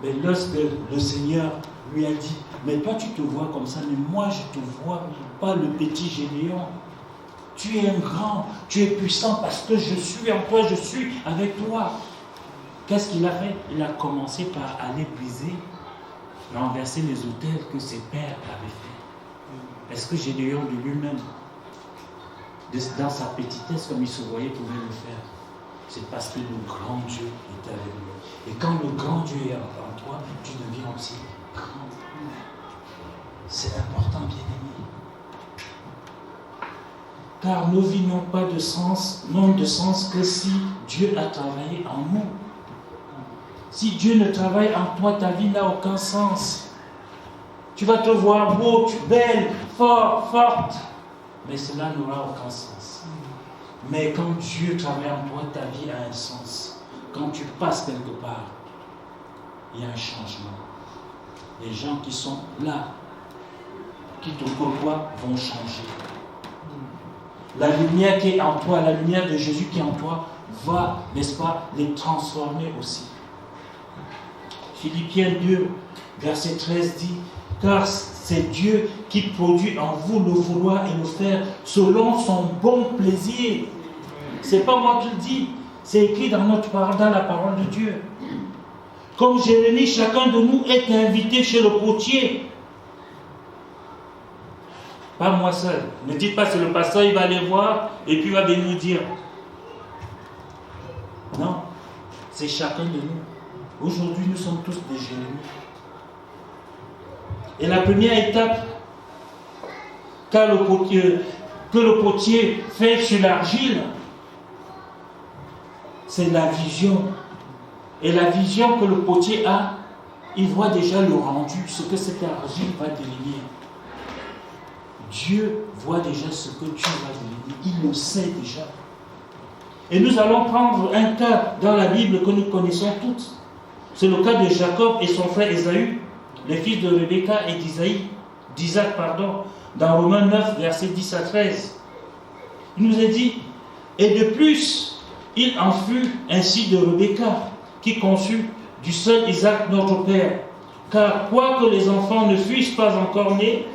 Mais lorsque le Seigneur lui a dit, mais toi tu te vois comme ça, mais moi je te vois pas le petit Gédéon. Tu es un grand, tu es puissant parce que je suis en toi, je suis avec toi. Qu'est-ce qu'il a fait? Il a commencé par aller briser, renverser les autels que ses pères avaient fait. Est-ce que Gédéon de lui-même, dans sa petitesse comme il se voyait, pouvait le faire? c'est parce que le grand Dieu est avec nous. Et quand le grand Dieu est en toi, tu deviens aussi grand. C'est important, bien-aimé. Car nos vies n'ont pas de sens, que si Dieu a travaillé en nous. Si Dieu ne travaille en toi, ta vie n'a aucun sens. Tu vas te voir beau, belle, forte, mais cela n'aura aucun sens. Mais quand Dieu travaille en toi, ta vie a un sens. Quand tu passes quelque part, il y a un changement. Les gens qui sont là, qui te côtoient, vont changer. La lumière qui est en toi, la lumière de Jésus qui est en toi, va, n'est-ce pas, les transformer aussi. Philippiens 2, verset 13 dit, car c'est Dieu qui produit en vous le vouloir et le faire selon son bon plaisir. C'est pas moi qui le dis, c'est écrit dans la parole de Dieu. Comme Jérémie, chacun de nous est invité chez le potier. Pas moi seul. Ne dites pas c'est le pasteur, il va aller voir et puis il va venir nous dire. Non, c'est chacun de nous. Aujourd'hui, nous sommes tous des Jérémie. Et la première étape que le potier fait sur l'argile, c'est la vision. Et la vision que le potier a, il voit déjà le rendu, ce que cette argile va devenir. Dieu voit déjà ce que tu vas devenir. Il le sait déjà. Et nous allons prendre un cas dans la Bible que nous connaissons tous. C'est le cas de Jacob et son frère Ésaü, les fils de Rebecca et d'Isaac, dans Romains 9, versets 10 à 13. Il nous est dit, et de plus, il en fut ainsi de Rebecca, qui conçut du seul Isaac notre père. Car quoique les enfants ne fussent pas encore nés,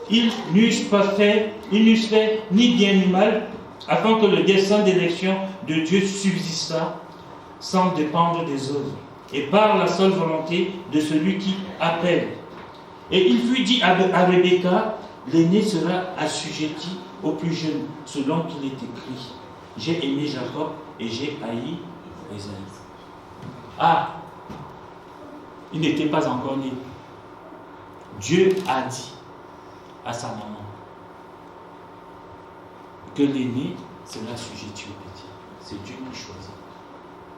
ils n'eussent fait ni bien ni mal, afin que le dessein d'élection de Dieu subsistât sans dépendre des œuvres, et par la seule volonté de celui qui appelle. Et il fut dit à Rebecca, l'aîné sera assujetti au plus jeune, selon qu'il est écrit. J'ai aimé Jacob et j'ai haï Ésaü. Ah, il n'était pas encore né. Dieu a dit à sa maman que l'aîné sera assujetti au petit. C'est Dieu qui choisit.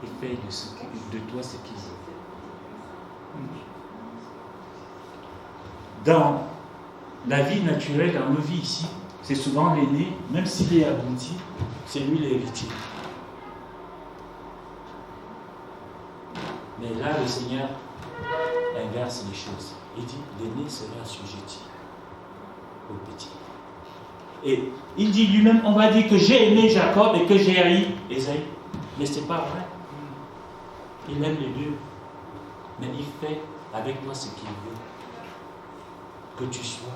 Il fait de toi ce qu'il veut. Dans la vie naturelle, dans nos vies ici, c'est souvent l'aîné, même s'il est abouti, c'est lui l'héritier. Mais là, le Seigneur inverse les choses. Il dit, l'aîné sera assujetti au petit. Et il dit lui-même, on va dire que j'ai aimé Jacob et que j'ai haï Ésaü. Mais ce n'est pas vrai. Il aime les deux. Mais il fait avec toi ce qu'il veut. Que tu sois.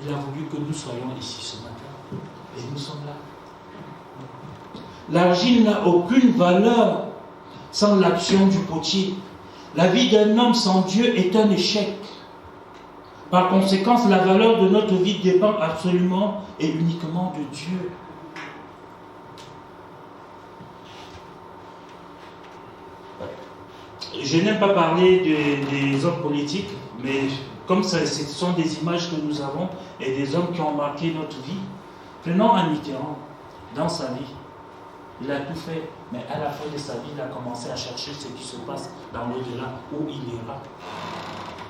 Il a voulu que nous soyons ici ce matin. Et nous sommes là. L'argile n'a aucune valeur sans l'action du potier. La vie d'un homme sans Dieu est un échec. Par conséquent, la valeur de notre vie dépend absolument et uniquement de Dieu. Je n'aime pas parler des hommes politiques, mais comme ce sont des images que nous avons et des hommes qui ont marqué notre vie, prenons un Mitterrand dans sa vie. Il a tout fait, mais à la fin de sa vie, il a commencé à chercher ce qui se passe dans l'au-delà, où il ira.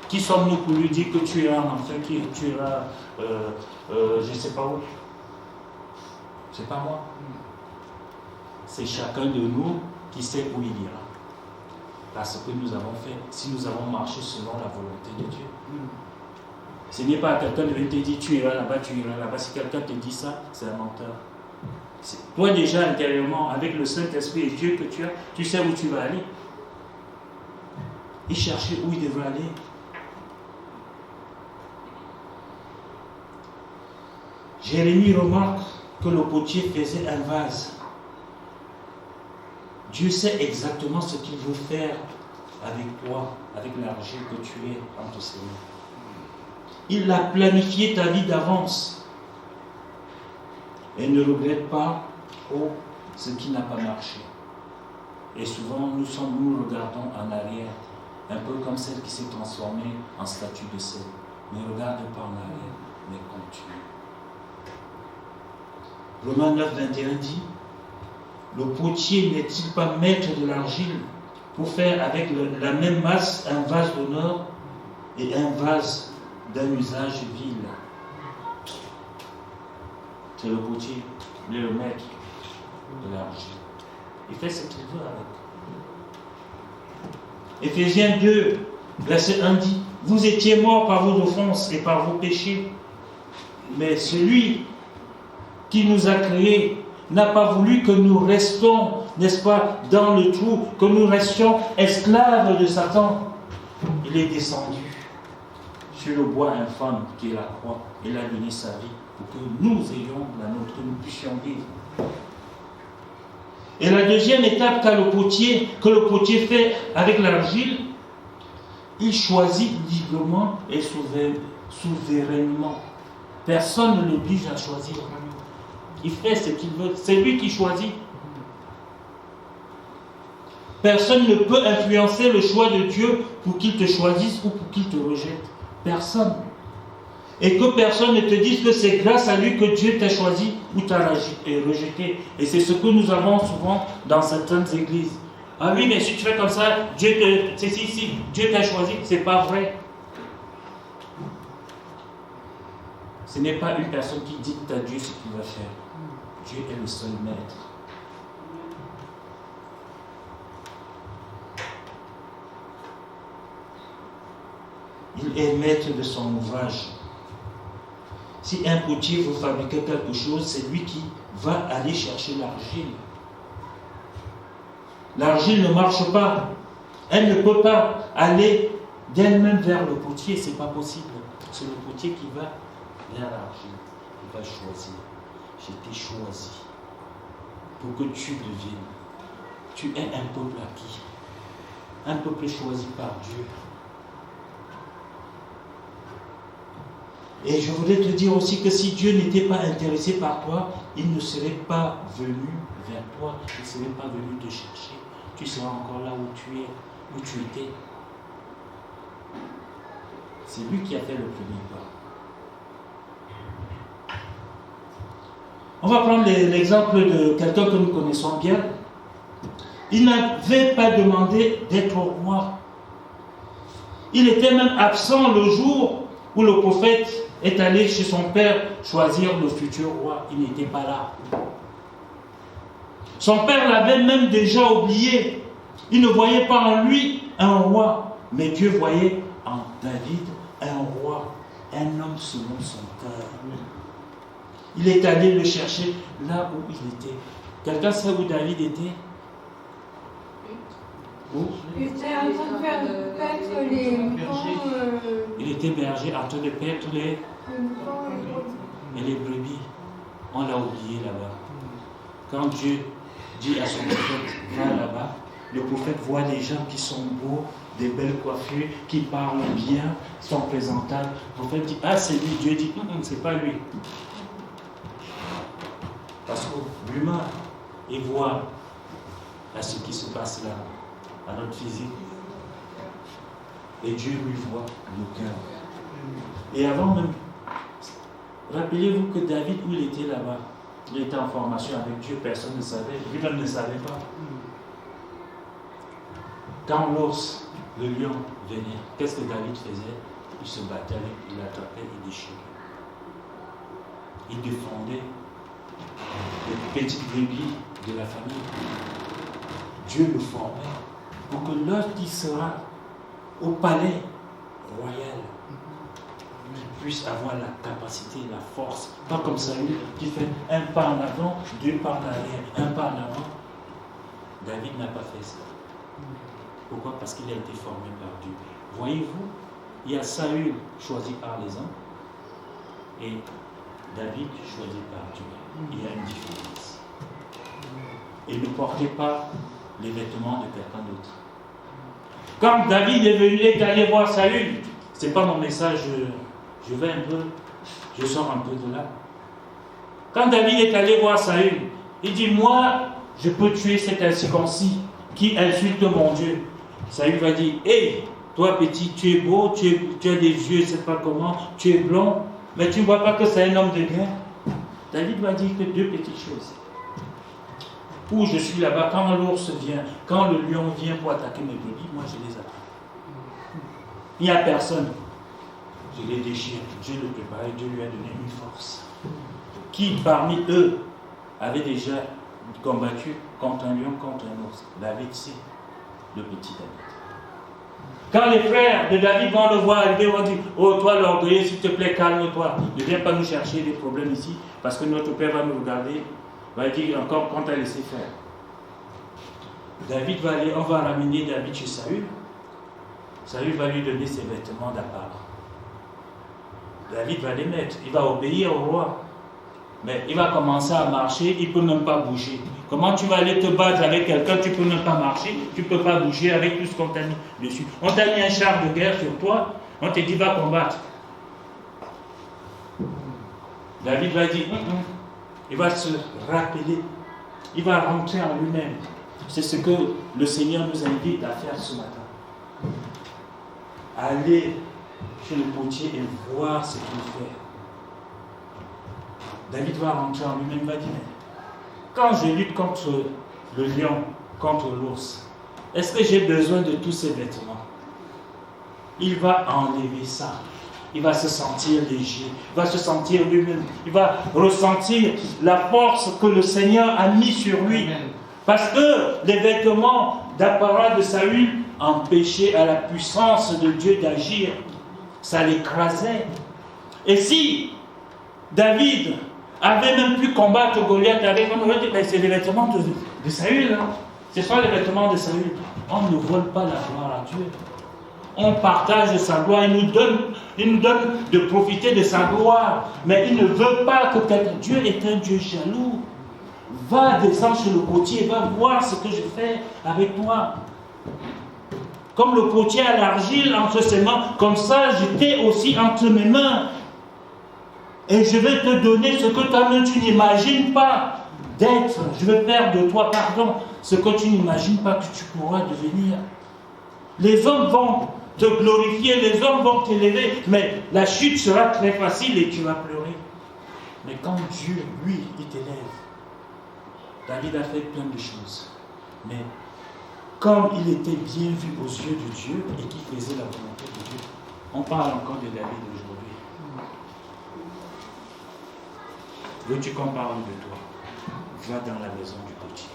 Qui sommes-nous pour lui dire que tu iras en enfer, que tu iras, je ne sais pas où? C'est pas moi. C'est chacun de nous qui sait où il ira. Parce que nous avons fait, si nous avons marché selon la volonté de Dieu. Ce n'est pas à quelqu'un de venir te dire tu iras là-bas, tu iras là-bas. Si quelqu'un te dit ça, c'est un menteur. Toi déjà intérieurement, avec le Saint-Esprit et Dieu que tu as, tu sais où tu vas aller. Il cherchait où il devrait aller. Jérémie remarque que le potier faisait un vase. Dieu sait exactement ce qu'il veut faire avec toi, avec l'argile que tu es entre ses mains. Il a planifié ta vie d'avance. Et ne regrette pas trop ce qui n'a pas marché. Et souvent, nous regardons en arrière, un peu comme celle qui s'est transformée en statue de sel. Ne regarde pas en arrière, mais continue. Romains 9, 21 dit, le potier n'est-il pas maître de l'argile pour faire avec la même masse un vase d'honneur et un vase d'un usage vil? C'est le potier, il est le maître de l'argile. Il fait ce qu'il veut avec. Éphésiens 2, verset 1 dit, vous étiez morts par vos offenses et par vos péchés, mais celui qui nous a créés n'a pas voulu que nous restions, n'est-ce pas, dans le trou, que nous restions esclaves de Satan. Il est descendu sur le bois infâme qui est la croix. Il a donné sa vie pour que nous ayons la nôtre, que nous puissions vivre. Et la deuxième étape que le potier fait avec l'argile, il choisit librement et souverainement. Personne ne l'oblige à choisir. Il fait ce qu'il veut. C'est lui qui choisit. Personne ne peut influencer le choix de Dieu pour qu'il te choisisse ou pour qu'il te rejette. Personne. Et que personne ne te dise que c'est grâce à lui que Dieu t'a choisi ou t'a rejeté. Et c'est ce que nous avons souvent dans certaines églises. Ah oui, mais si tu fais comme ça, Dieu t'a choisi. C'est pas vrai. Ce n'est pas une personne qui dicte à Dieu ce qu'il va faire. Dieu est le seul maître. Il est maître de son ouvrage. Si un potier veut fabriquer quelque chose, c'est lui qui va aller chercher l'argile. L'argile ne marche pas. Elle ne peut pas aller d'elle-même vers le potier. Ce n'est pas possible. C'est le potier qui va vers l'argile. Il va choisir. Je t'ai choisi pour que tu deviennes. Tu es un peuple acquis. Un peuple choisi par Dieu. Et je voudrais te dire aussi que si Dieu n'était pas intéressé par toi, il ne serait pas venu vers toi, il ne serait pas venu te chercher. Tu seras encore là où tu es, où tu étais. C'est lui qui a fait le premier pas. On va prendre l'exemple de quelqu'un que nous connaissons bien. Il n'avait pas demandé d'être roi. Il était même absent le jour où le prophète est allé chez son père choisir le futur roi. Il n'était pas là. Son père l'avait même déjà oublié. Il ne voyait pas en lui un roi, mais Dieu voyait en David un roi, un homme selon son cœur. Il est allé le chercher là où il était. Quelqu'un sait où David était? Où? Il était en train de faire paître les moutons. Il était berger en train de paître les brebis. On l'a oublié là-bas. Quand Dieu dit à son prophète, va là-bas, le prophète voit des gens qui sont beaux, des belles coiffures, qui parlent bien, sont présentables. Le prophète dit, ah c'est lui. Dieu dit, c'est pas lui. Parce que l'humain, il voit à ce qui se passe là, à notre physique. Et Dieu lui voit le cœur. Et avant même, rappelez-vous que David, où il était là-bas, il était en formation avec Dieu, personne ne savait, lui-même ne savait pas. Quand l'ours, le lion venait, qu'est-ce que David faisait? Il se battait avec, il attrapait, il déchirait. Il défendait les petites brebis de la famille. Dieu le formait pour que lorsqu'il sera au palais royal, il puisse avoir la capacité, la force. Pas comme Saül qui fait un pas en avant, deux pas en arrière, un pas en avant. David n'a pas fait ça. Pourquoi? Parce qu'il a été formé par Dieu. Voyez-vous, il y a Saül choisi par les hommes et David choisi par Dieu. Il y a une différence. Et ne portez pas les vêtements de quelqu'un d'autre. Quand David est allé voir Saül, c'est pas mon message, je vais un peu, je sors un peu de là. Quand David est allé voir Saül, il dit, moi, je peux tuer cet incirconcis qui insulte mon Dieu. Saül va dire, hey, toi petit, tu es beau, tu as des yeux, je ne sais pas comment, tu es blond, mais tu ne vois pas que c'est un homme de guerre. David va dire que deux petites choses. Où je suis là-bas, quand l'ours vient, quand le lion vient pour attaquer mes brebis, moi je les attaque. Il n'y a personne. Je les déchire. Dieu le préparait, Dieu lui a donné une force. Qui parmi eux avait déjà combattu contre un lion, contre un ours? David, c'est le petit David. Quand les frères de David vont le voir, ils vont dire, oh toi l'orgueilleux, s'il te plaît, calme-toi. Ne viens pas nous chercher des problèmes ici, parce que notre père va nous regarder, va dire encore quand tu as laissé faire. David va aller, on va ramener David chez Saül. Saül va lui donner ses vêtements d'apparat. David va les mettre, il va obéir au roi. Mais il va commencer à marcher, il ne peut même pas bouger. Comment tu vas aller te battre avec quelqu'un, tu ne peux même pas marcher, tu ne peux pas bouger avec tout ce qu'on t'a mis dessus. On t'a mis un char de guerre sur toi, on te dit va combattre. David va dire, il va se rappeler, il va rentrer en lui-même. C'est ce que le Seigneur nous invite à faire ce matin. Aller chez le potier et voir ce qu'il fait. David va rentrer en lui-même, il va dire, quand je lutte contre le lion, contre l'ours, est-ce que j'ai besoin de tous ces vêtements? Il va enlever ça. Il va se sentir léger, il va se sentir lui-même, il va ressentir la force que le Seigneur a mis sur lui. Parce que les vêtements d'apparat de Saül empêchaient à la puissance de Dieu d'agir. Ça l'écrasait. Et si David avait même pu combattre Goliath avec, on aurait dit, c'est les vêtements de Saül. Hein. Ce sont les vêtements de Saül. On ne vole pas la gloire à Dieu. On partage sa gloire. Il nous donne de profiter de sa gloire. Mais il ne veut pas que Dieu est un Dieu jaloux. Va descendre chez le potier, va voir ce que je fais avec toi. Comme le potier a l'argile entre ses mains, comme ça j'étais aussi entre mes mains. Et je vais te donner ce que toi-même tu n'imagines pas d'être. Je vais faire de toi, pardon, ce que tu n'imagines pas que tu pourras devenir. Les hommes vont te glorifier, les hommes vont t'élever, mais la chute sera très facile et tu vas pleurer. Mais quand Dieu, lui, il t'élève, David a fait plein de choses. Mais comme il était bien vu aux yeux de Dieu et qu'il faisait la volonté de Dieu, on parle encore de David aujourd'hui. Veux-tu qu'on parle de toi? Va dans la maison du potier.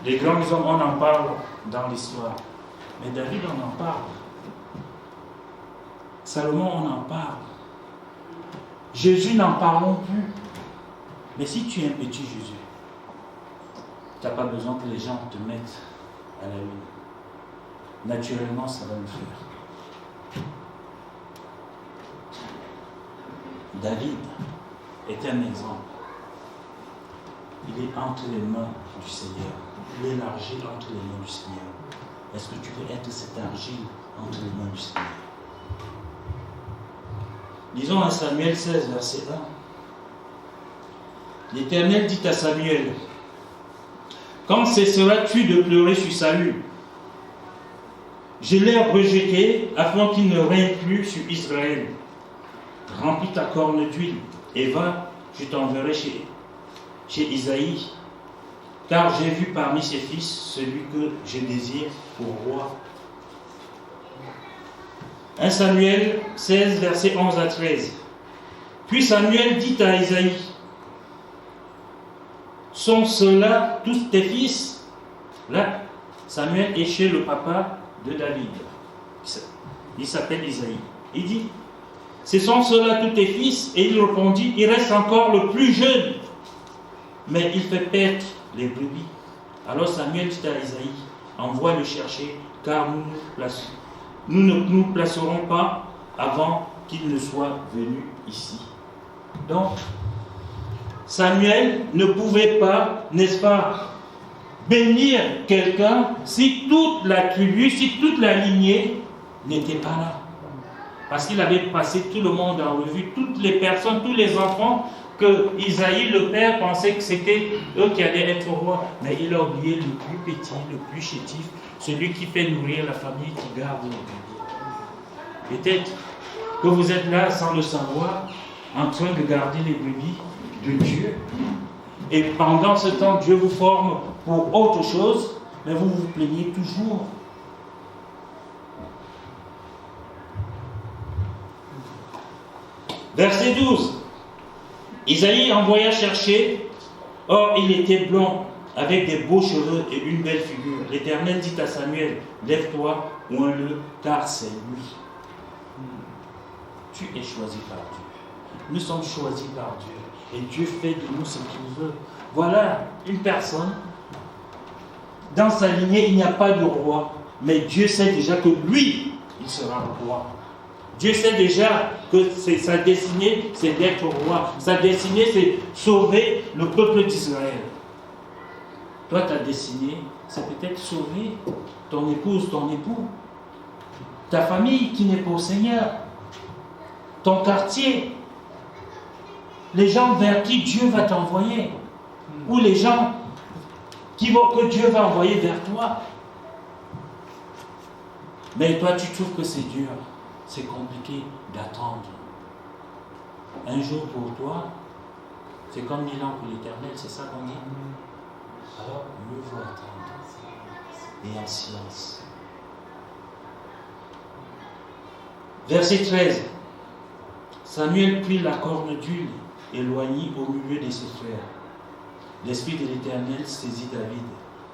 Les grands hommes, on en parle dans l'histoire. Mais David, on en parle. Salomon, on en parle. Jésus, n'en parlons plus. Mais si tu es un petit Jésus, tu n'as pas besoin que les gens te mettent à la une. Naturellement, ça va le faire. David est un exemple. Il est entre les mains du Seigneur. Il est l'argile entre les mains du Seigneur. Est-ce que tu veux être cette argile entre les mains du Seigneur? Disons à Samuel 16, verset 1. L'Éternel dit à Samuel, quand cesseras-tu de pleurer sur Saül? Je l'ai rejeté afin qu'il ne règne plus sur Israël. Remplis ta corne d'huile et va, je t'enverrai chez Isaïe, car j'ai vu parmi ses fils celui que je désire pour roi. 1 Samuel 16, versets 11 à 13. Puis Samuel dit à Isaïe, sont ceux-là tous tes fils? Là, Samuel est chez le papa de David. Il s'appelle Isaïe. Il dit, ce sont ceux-là tous tes fils? Et il répondit, il reste encore le plus jeune, mais il fait perdre les brebis. Alors Samuel dit à Isaïe, envoie le chercher, car nous ne nous placerons pas avant qu'il ne soit venu ici. Donc, Samuel ne pouvait pas, n'est-ce pas, bénir quelqu'un si toute la tribu, si toute la lignée n'était pas là. Parce qu'il avait passé tout le monde en revue, toutes les personnes, tous les enfants que Isaïe, le père, pensait que c'était eux qui allaient être rois. Mais il a oublié le plus petit, le plus chétif, celui qui fait nourrir la famille, qui garde les brebis. Peut-être que vous êtes là sans le savoir, en train de garder les brebis de Dieu. Et pendant ce temps, Dieu vous forme pour autre chose, mais vous vous plaignez toujours. Verset 12. Isaïe envoya chercher, or il était blond, avec des beaux cheveux et une belle figure. L'Éternel dit à Samuel, lève-toi, oins-le, car c'est lui. Tu es choisi par Dieu. Nous sommes choisis par Dieu. Et Dieu fait de nous ce qu'il veut. Voilà une personne. Dans sa lignée, il n'y a pas de roi. Mais Dieu sait déjà que lui, il sera roi. Dieu sait déjà que sa destinée, c'est d'être roi. Sa destinée, c'est sauver le peuple d'Israël. Toi, ta destinée, c'est peut-être sauver ton épouse, ton époux, ta famille qui n'est pas au Seigneur, ton quartier, les gens vers qui Dieu va t'envoyer, ou les gens que Dieu va envoyer vers toi. Mais toi, tu trouves que c'est dur. C'est compliqué d'attendre. Un jour pour toi, c'est comme 1000 ans pour l'Éternel, c'est ça qu'on dit. Alors, mieux vaut attendre. Et en silence. Verset 13. Samuel prit la corne d'huile et l'oignit au milieu de ses frères. L'Esprit de l'Éternel saisit David.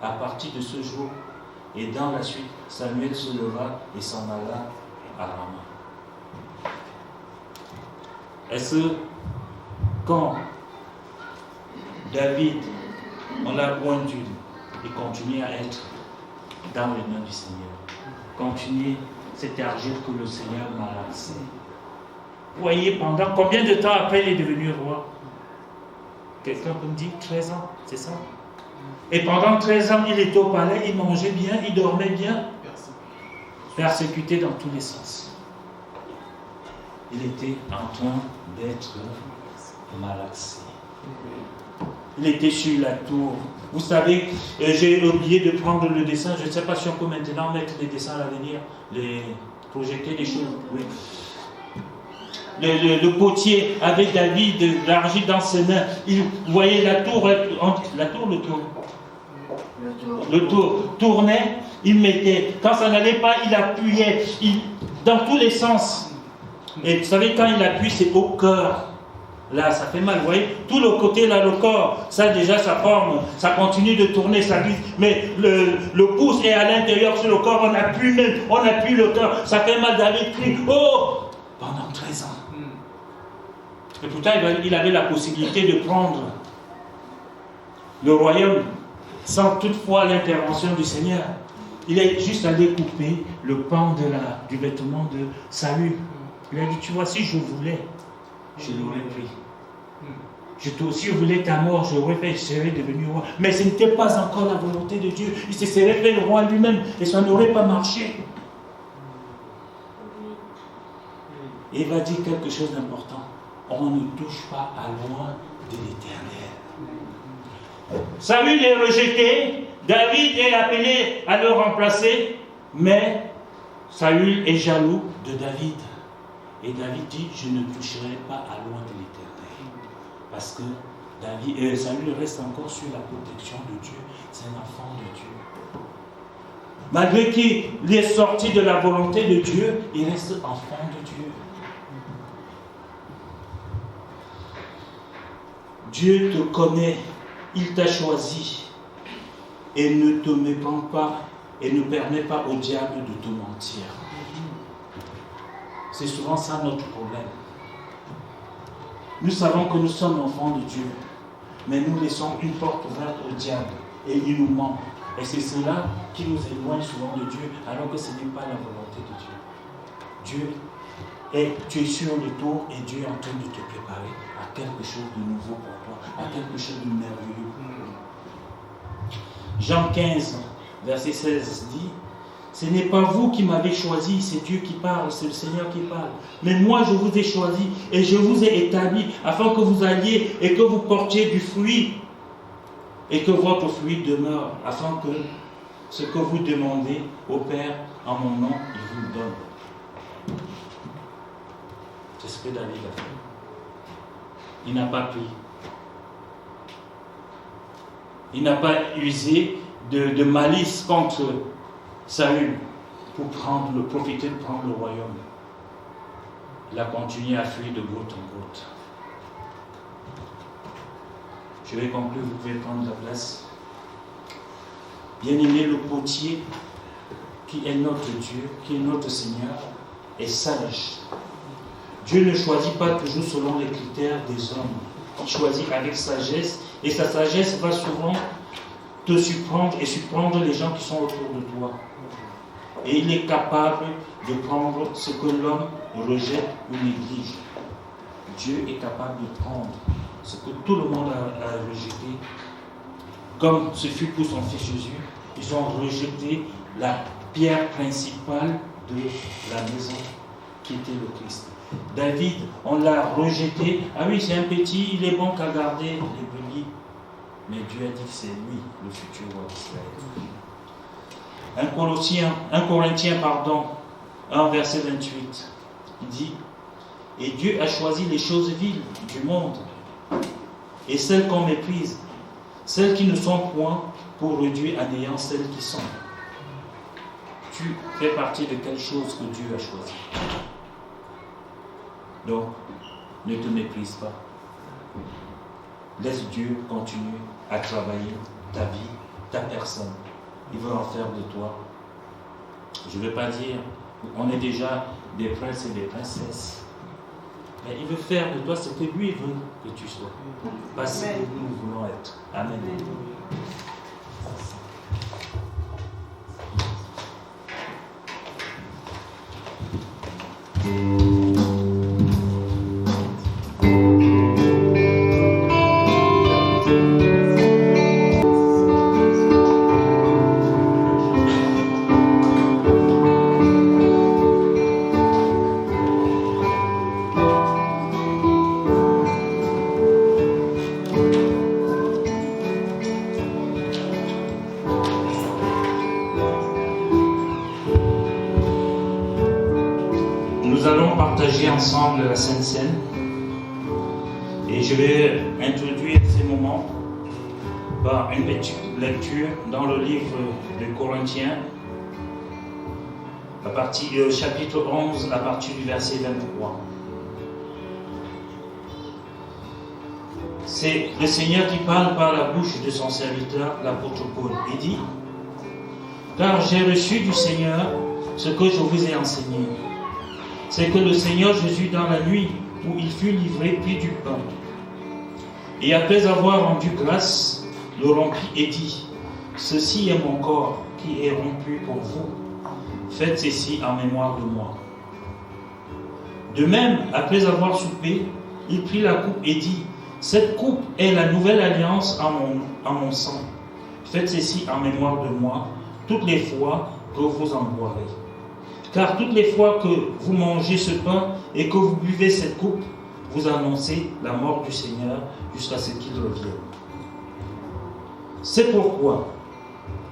À partir de ce jour, et dans la suite, Samuel se leva et s'en alla à Rama. Est-ce que quand David, on l'a oint d'huile, il continue à être dans les mains du Seigneur, continue cette argile que le Seigneur m'a lancée. Vous voyez, pendant combien de temps après il est devenu roi? Quelqu'un peut me dire 13 ans, c'est ça? Et pendant 13 ans, il était au palais, il mangeait bien, il dormait bien, persécuté dans tous les sens. Il était en train d'être malaxé. Il était sur la tour. Vous savez, j'ai oublié de prendre le dessin. Je ne sais pas si on peut maintenant mettre les dessins à l'avenir, les projeter des choses. Oui. Le potier avec David, de l'argile dans ses mains. Vous voyez la tour, le tour tournait, il mettait. Quand ça n'allait pas, il appuyait dans tous les sens. Et vous savez, quand il appuie, c'est au cœur. Là, ça fait mal, vous voyez. Tout le côté, là, le corps, ça déjà, ça forme, ça continue de tourner, ça glisse. Mais le pouce est à l'intérieur sur le corps, on appuie le cœur. Ça fait mal d'aller crier, oh, pendant 13 ans. Et pourtant, il avait la possibilité de prendre le royaume sans toutefois l'intervention du Seigneur. Il est juste allé couper le pan du vêtement de Saül. Il a dit, tu vois, si je voulais, je l'aurais pris. Si je voulais ta mort, je l'aurais fait, je serais devenu roi. Mais ce n'était pas encore la volonté de Dieu. Il se serait fait le roi lui-même et ça n'aurait pas marché. Et il va dire quelque chose d'important. On ne touche pas à loin de l'Éternel. Saül est rejeté, David est appelé à le remplacer, mais Saül est jaloux de David. Et David dit, je ne toucherai pas à loin de l'Éternel. Parce que Saül reste encore sous la protection de Dieu. C'est un enfant de Dieu. Malgré qu'il est sorti de la volonté de Dieu, il reste enfant de Dieu. Dieu te connaît, il t'a choisi et ne te méprend pas et ne permet pas au diable de te mentir. C'est souvent ça notre problème. Nous savons que nous sommes enfants de Dieu, mais nous laissons une porte ouverte au diable et il nous ment. Et c'est cela qui nous éloigne souvent de Dieu, alors que ce n'est pas la volonté de Dieu. Tu es sur le tour et Dieu est en train de te préparer à quelque chose de nouveau pour toi, à quelque chose de merveilleux. Jean 15, verset 16 dit, Ce n'est pas vous qui m'avez choisi, c'est Dieu qui parle, c'est le Seigneur qui parle. Mais moi, je vous ai choisi et je vous ai établi afin que vous alliez et que vous portiez du fruit et que votre fruit demeure, afin que ce que vous demandez au Père en mon nom, il vous le donne. C'est ce que David a fait. Il n'a pas pris. Il n'a pas usé de malice contre Saül pour profiter de prendre le royaume. Il a continué à fuir de goutte en goutte. Je vais conclure, vous pouvez prendre la place. Bien-aimé, le potier, qui est notre Dieu, qui est notre Seigneur, est sage. Dieu ne choisit pas toujours selon les critères des hommes. Il choisit avec sagesse, et sa sagesse va souvent te surprendre et surprendre les gens qui sont autour de toi. Et il est capable de prendre ce que l'homme rejette ou néglige. Dieu est capable de prendre ce que tout le monde a rejeté. Comme ce fut pour son fils Jésus, ils ont rejeté la pierre principale de la maison qui était le Christ. David, on l'a rejeté. Ah oui, c'est un petit, il est bon qu'à garder les brebis. Mais Dieu a dit que c'est lui, le futur roi d'Israël. 1 Corinthiens, 1 verset 28, il dit, et Dieu a choisi les choses viles du monde, et celles qu'on méprise, celles qui ne sont point, pour réduire à néant celles qui sont. Tu fais partie de quelque chose que Dieu a choisi. Donc, ne te méprise pas. Laisse Dieu continuer à travailler ta vie, ta personne. Il veut en faire de toi. Je ne veux pas dire, on est déjà des princes et des princesses. Mais il veut faire de toi ce que lui veut que tu sois. Pas ce que nous voulons être. Amen. Nous allons partager ensemble la Sainte Seine et je vais introduire ces moments par une petite lecture dans le livre de Corinthiens, chapitre 11, à partir du verset 23. C'est le Seigneur qui parle par la bouche de son serviteur, l'apôtre Paul. Il dit, « Car j'ai reçu du Seigneur ce que je vous ai enseigné. C'est que le Seigneur Jésus, dans la nuit où il fut livré, prit du pain. Et après avoir rendu grâce, le rompit et dit, « Ceci est mon corps qui est rompu pour vous. Faites ceci en mémoire de moi. » De même, après avoir soupé, il prit la coupe et dit, « Cette coupe est la nouvelle alliance en mon sang. Faites ceci en mémoire de moi, toutes les fois que vous en boirez. Car toutes les fois que vous mangez ce pain et que vous buvez cette coupe, vous annoncez la mort du Seigneur jusqu'à ce qu'il revienne. C'est pourquoi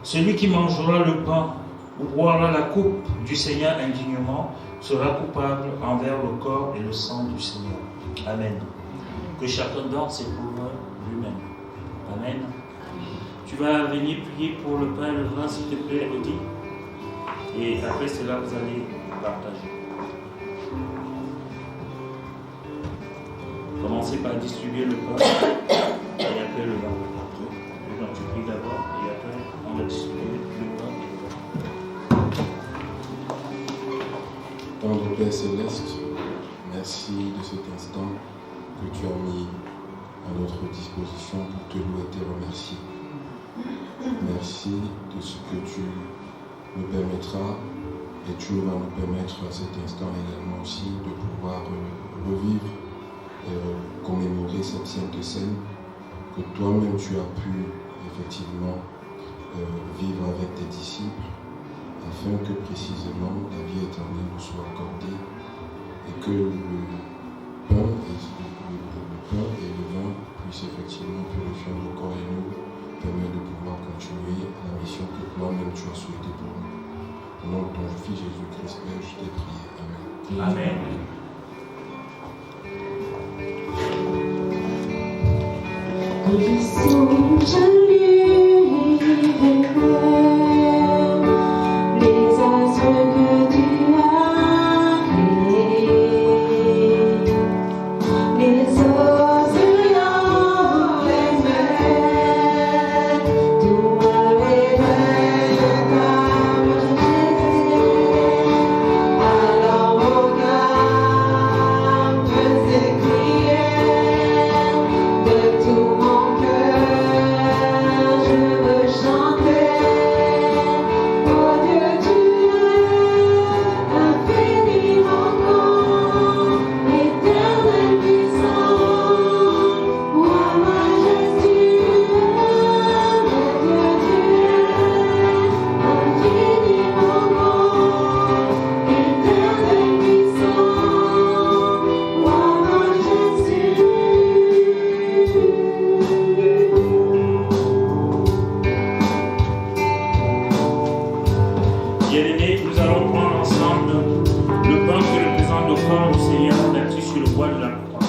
celui qui mangera le pain ou boira la coupe du Seigneur indignement sera coupable envers le corps et le sang du Seigneur. Amen. Que chacun d'entre s'éprouve lui-même. Amen. Tu vas venir prier pour le pain et le vin, s'il te plaît, Audi. Et après cela, vous allez partager. Commencez par distribuer le pain et après le vin. Donc tu pries d'abord et après on va distribuer le pain et le vin. Tendre Père Céleste, merci de cet instant que tu as mis à notre disposition pour te louer et te remercier. Merci de ce que tu nous permettra et tu vas nous permettre à cet instant également aussi de pouvoir revivre et commémorer cette Sainte Seine que toi-même tu as pu effectivement vivre avec tes disciples afin que précisément la vie éternelle nous soit accordée et que le pain et le vin puissent effectivement purifier nos corps et nous permettre de pouvoir continuer la mission que toi-même tu as souhaité pour nous. Au nom de ton Fils Jésus-Christ, Père, je t'ai prié. Amen. Amen. Les astres que tu as créés, les océans, les mers, tout me révèle ta majesté. Alors mon cœur peut s'écrier de tout mon cœur, je veux chanter. Oh Dieu, tu es infiniment grand, éternel puissant, roi majestueux. Oh Dieu, tu es infiniment grand, éternel puissant, roi majestueux. Bien-aimés, nous allons prendre ensemble le pain qui représente le corps du Seigneur battu sur le bois de la croix.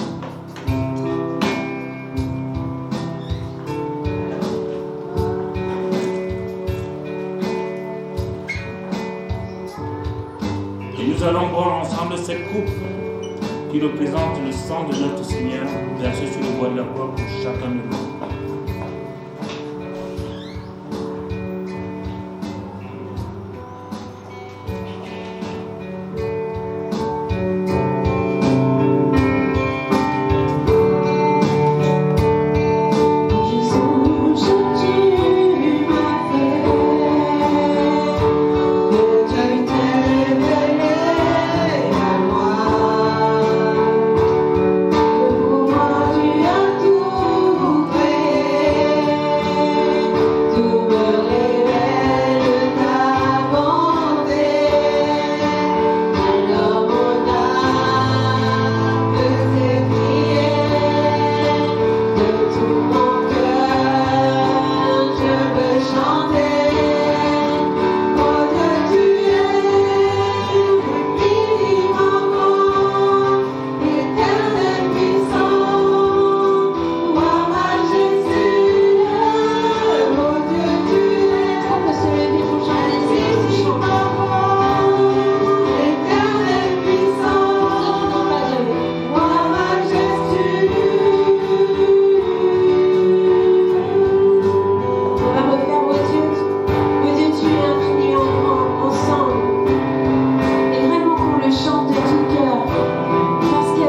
Et nous allons boire ensemble cette coupe qui représente le sang de notre Seigneur versé sur le bois de la croix pour chacun de nous. Je songe que tu m'as fait, que tu t'es révélé à moi. Pour moi tu as tout créé, tout me révèle ta bonté. Alors mon âme peut s'écrier. De tout mon cœur, je veux chanter. Oh Dieu, tu es infiniment grand, éternel puissant, roi majestueux. Oh Dieu, tu es infiniment grand, éternel puissant, roi majestueux. On va refaire au Dieu, tu es infiniment grand ensemble. Et vraiment qu'on le chante de tout cœur. Parce que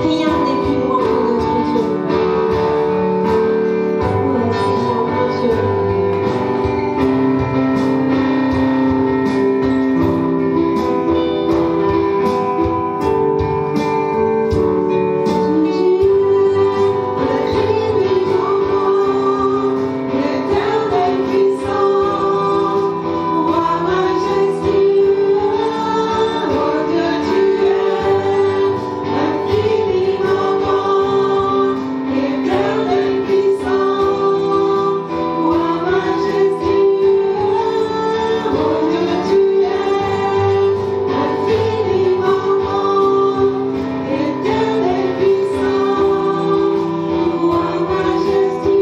rien n'est plus grand que notre Dieu. Oh Seigneur, mon Dieu. Éternel puissant, roi majestueux. Oh Dieu, tu es infiniment grand, éternel puissant, roi majestueux. Oh Dieu, tu es infiniment grand, éternel puissant, roi majestueux.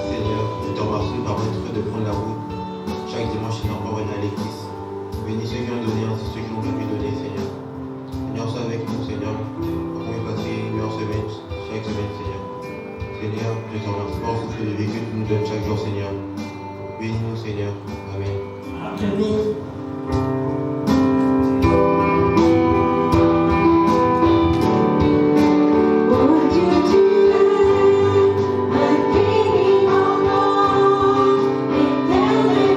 Seigneur, nous te remercions de permettre de prendre la route chaque dimanche et encore venir à l'église. Bénis ceux qui ont donné ainsi ceux qui n'ont pas pu donner, Seigneur. Seigneur, sois avec nous, Seigneur. Afin de passer une meilleure semaine, chaque semaine, Seigneur. Seigneur, je te remercie pour le souffle de vie que tu nous donnes chaque jour, Seigneur. Bénis-nous, Seigneur. Amen. Oh Dieu, tu es infiniment grand, éternel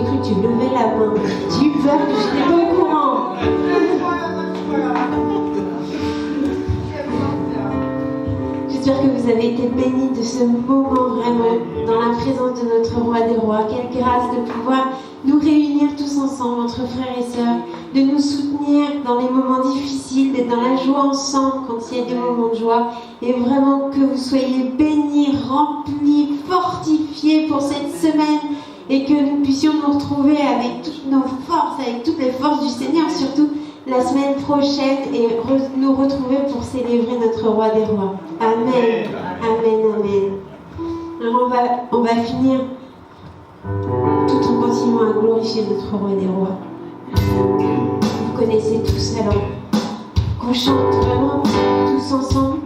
cru que tu levais la main. J'ai eu peur que je n'étais pas au courant. J'espère que vous avez été bénis de ce moment vraiment dans la présence de notre Roi des Rois. Quelle grâce de pouvoir nous réunir tous ensemble entre frères et sœurs, de nous soutenir dans les moments difficiles, d'être dans la joie ensemble quand il y a des moments de joie. Et vraiment que vous soyez bénis, remplis, fortifiés pour cette semaine et que nous puissions nous retrouver avec toutes nos forces, avec toutes les forces du Seigneur, surtout la semaine prochaine et nous retrouver pour célébrer notre Roi des Rois. Amen, amen, amen. Alors on va finir tout en continuant à glorifier notre Roi des Rois. Vous connaissez tous, alors qu'on chante vraiment tous ensemble.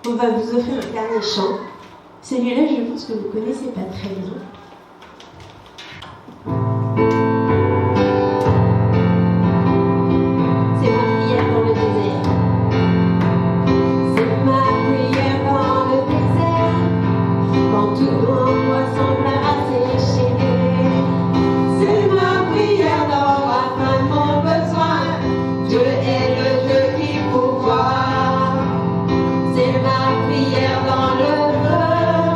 On va vous offrir un dernier chant. Celui-là, je pense que vous ne connaissez pas très bien. C'est ma prière dans le désert. C'est ma prière dans le désert. Quand tout en moi semble asséché. C'est ma prière dans la fin de mon besoin. Dieu est le Dieu qui pourvoit. C'est ma prière dans le feu.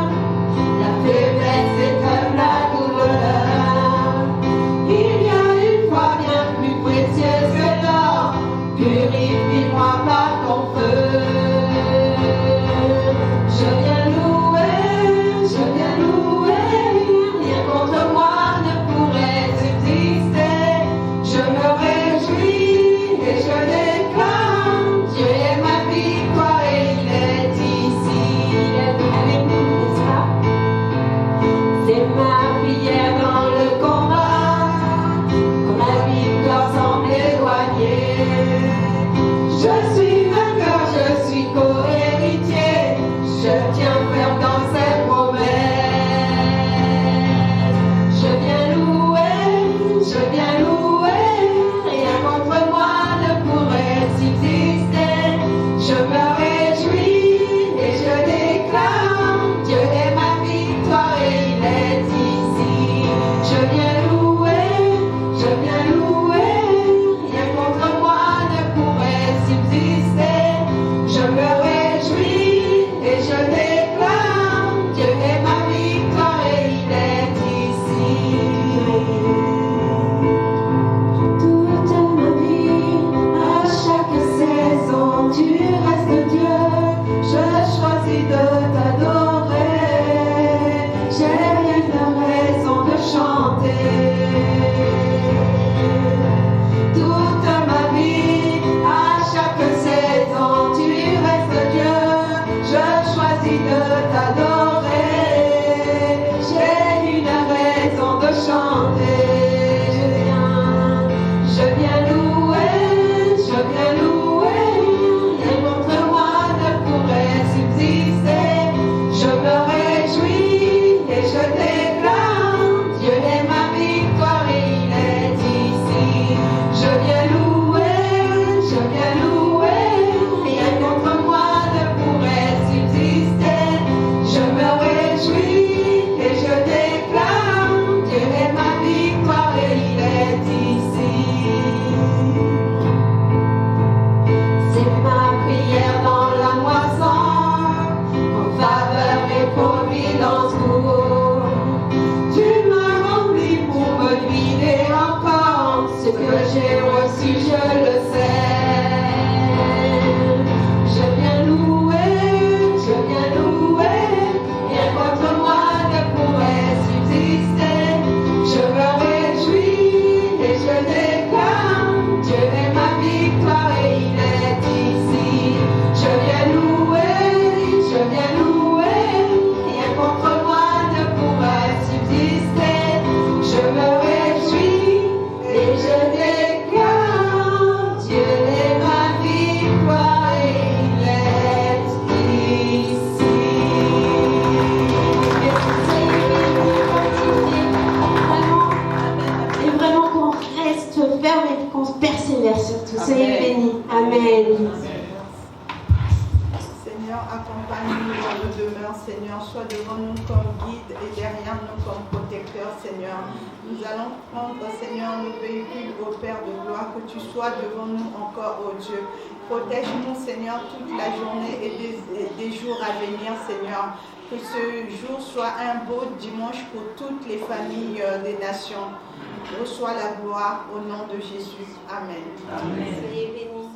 béni. Seigneur, accompagne-nous dans nos demeures, Seigneur. Sois devant nous comme guide et derrière nous comme protecteur, Seigneur. Nous allons prendre, Seigneur, nos véhicules au Père de gloire. Que tu sois devant nous encore, ô Dieu. Protège-nous, Seigneur, toute la journée et des jours à venir, Seigneur. Que ce jour soit un beau dimanche pour toutes les familles des nations. Reçois la gloire au nom de Jésus. Amen. Amen. Soyez bénis.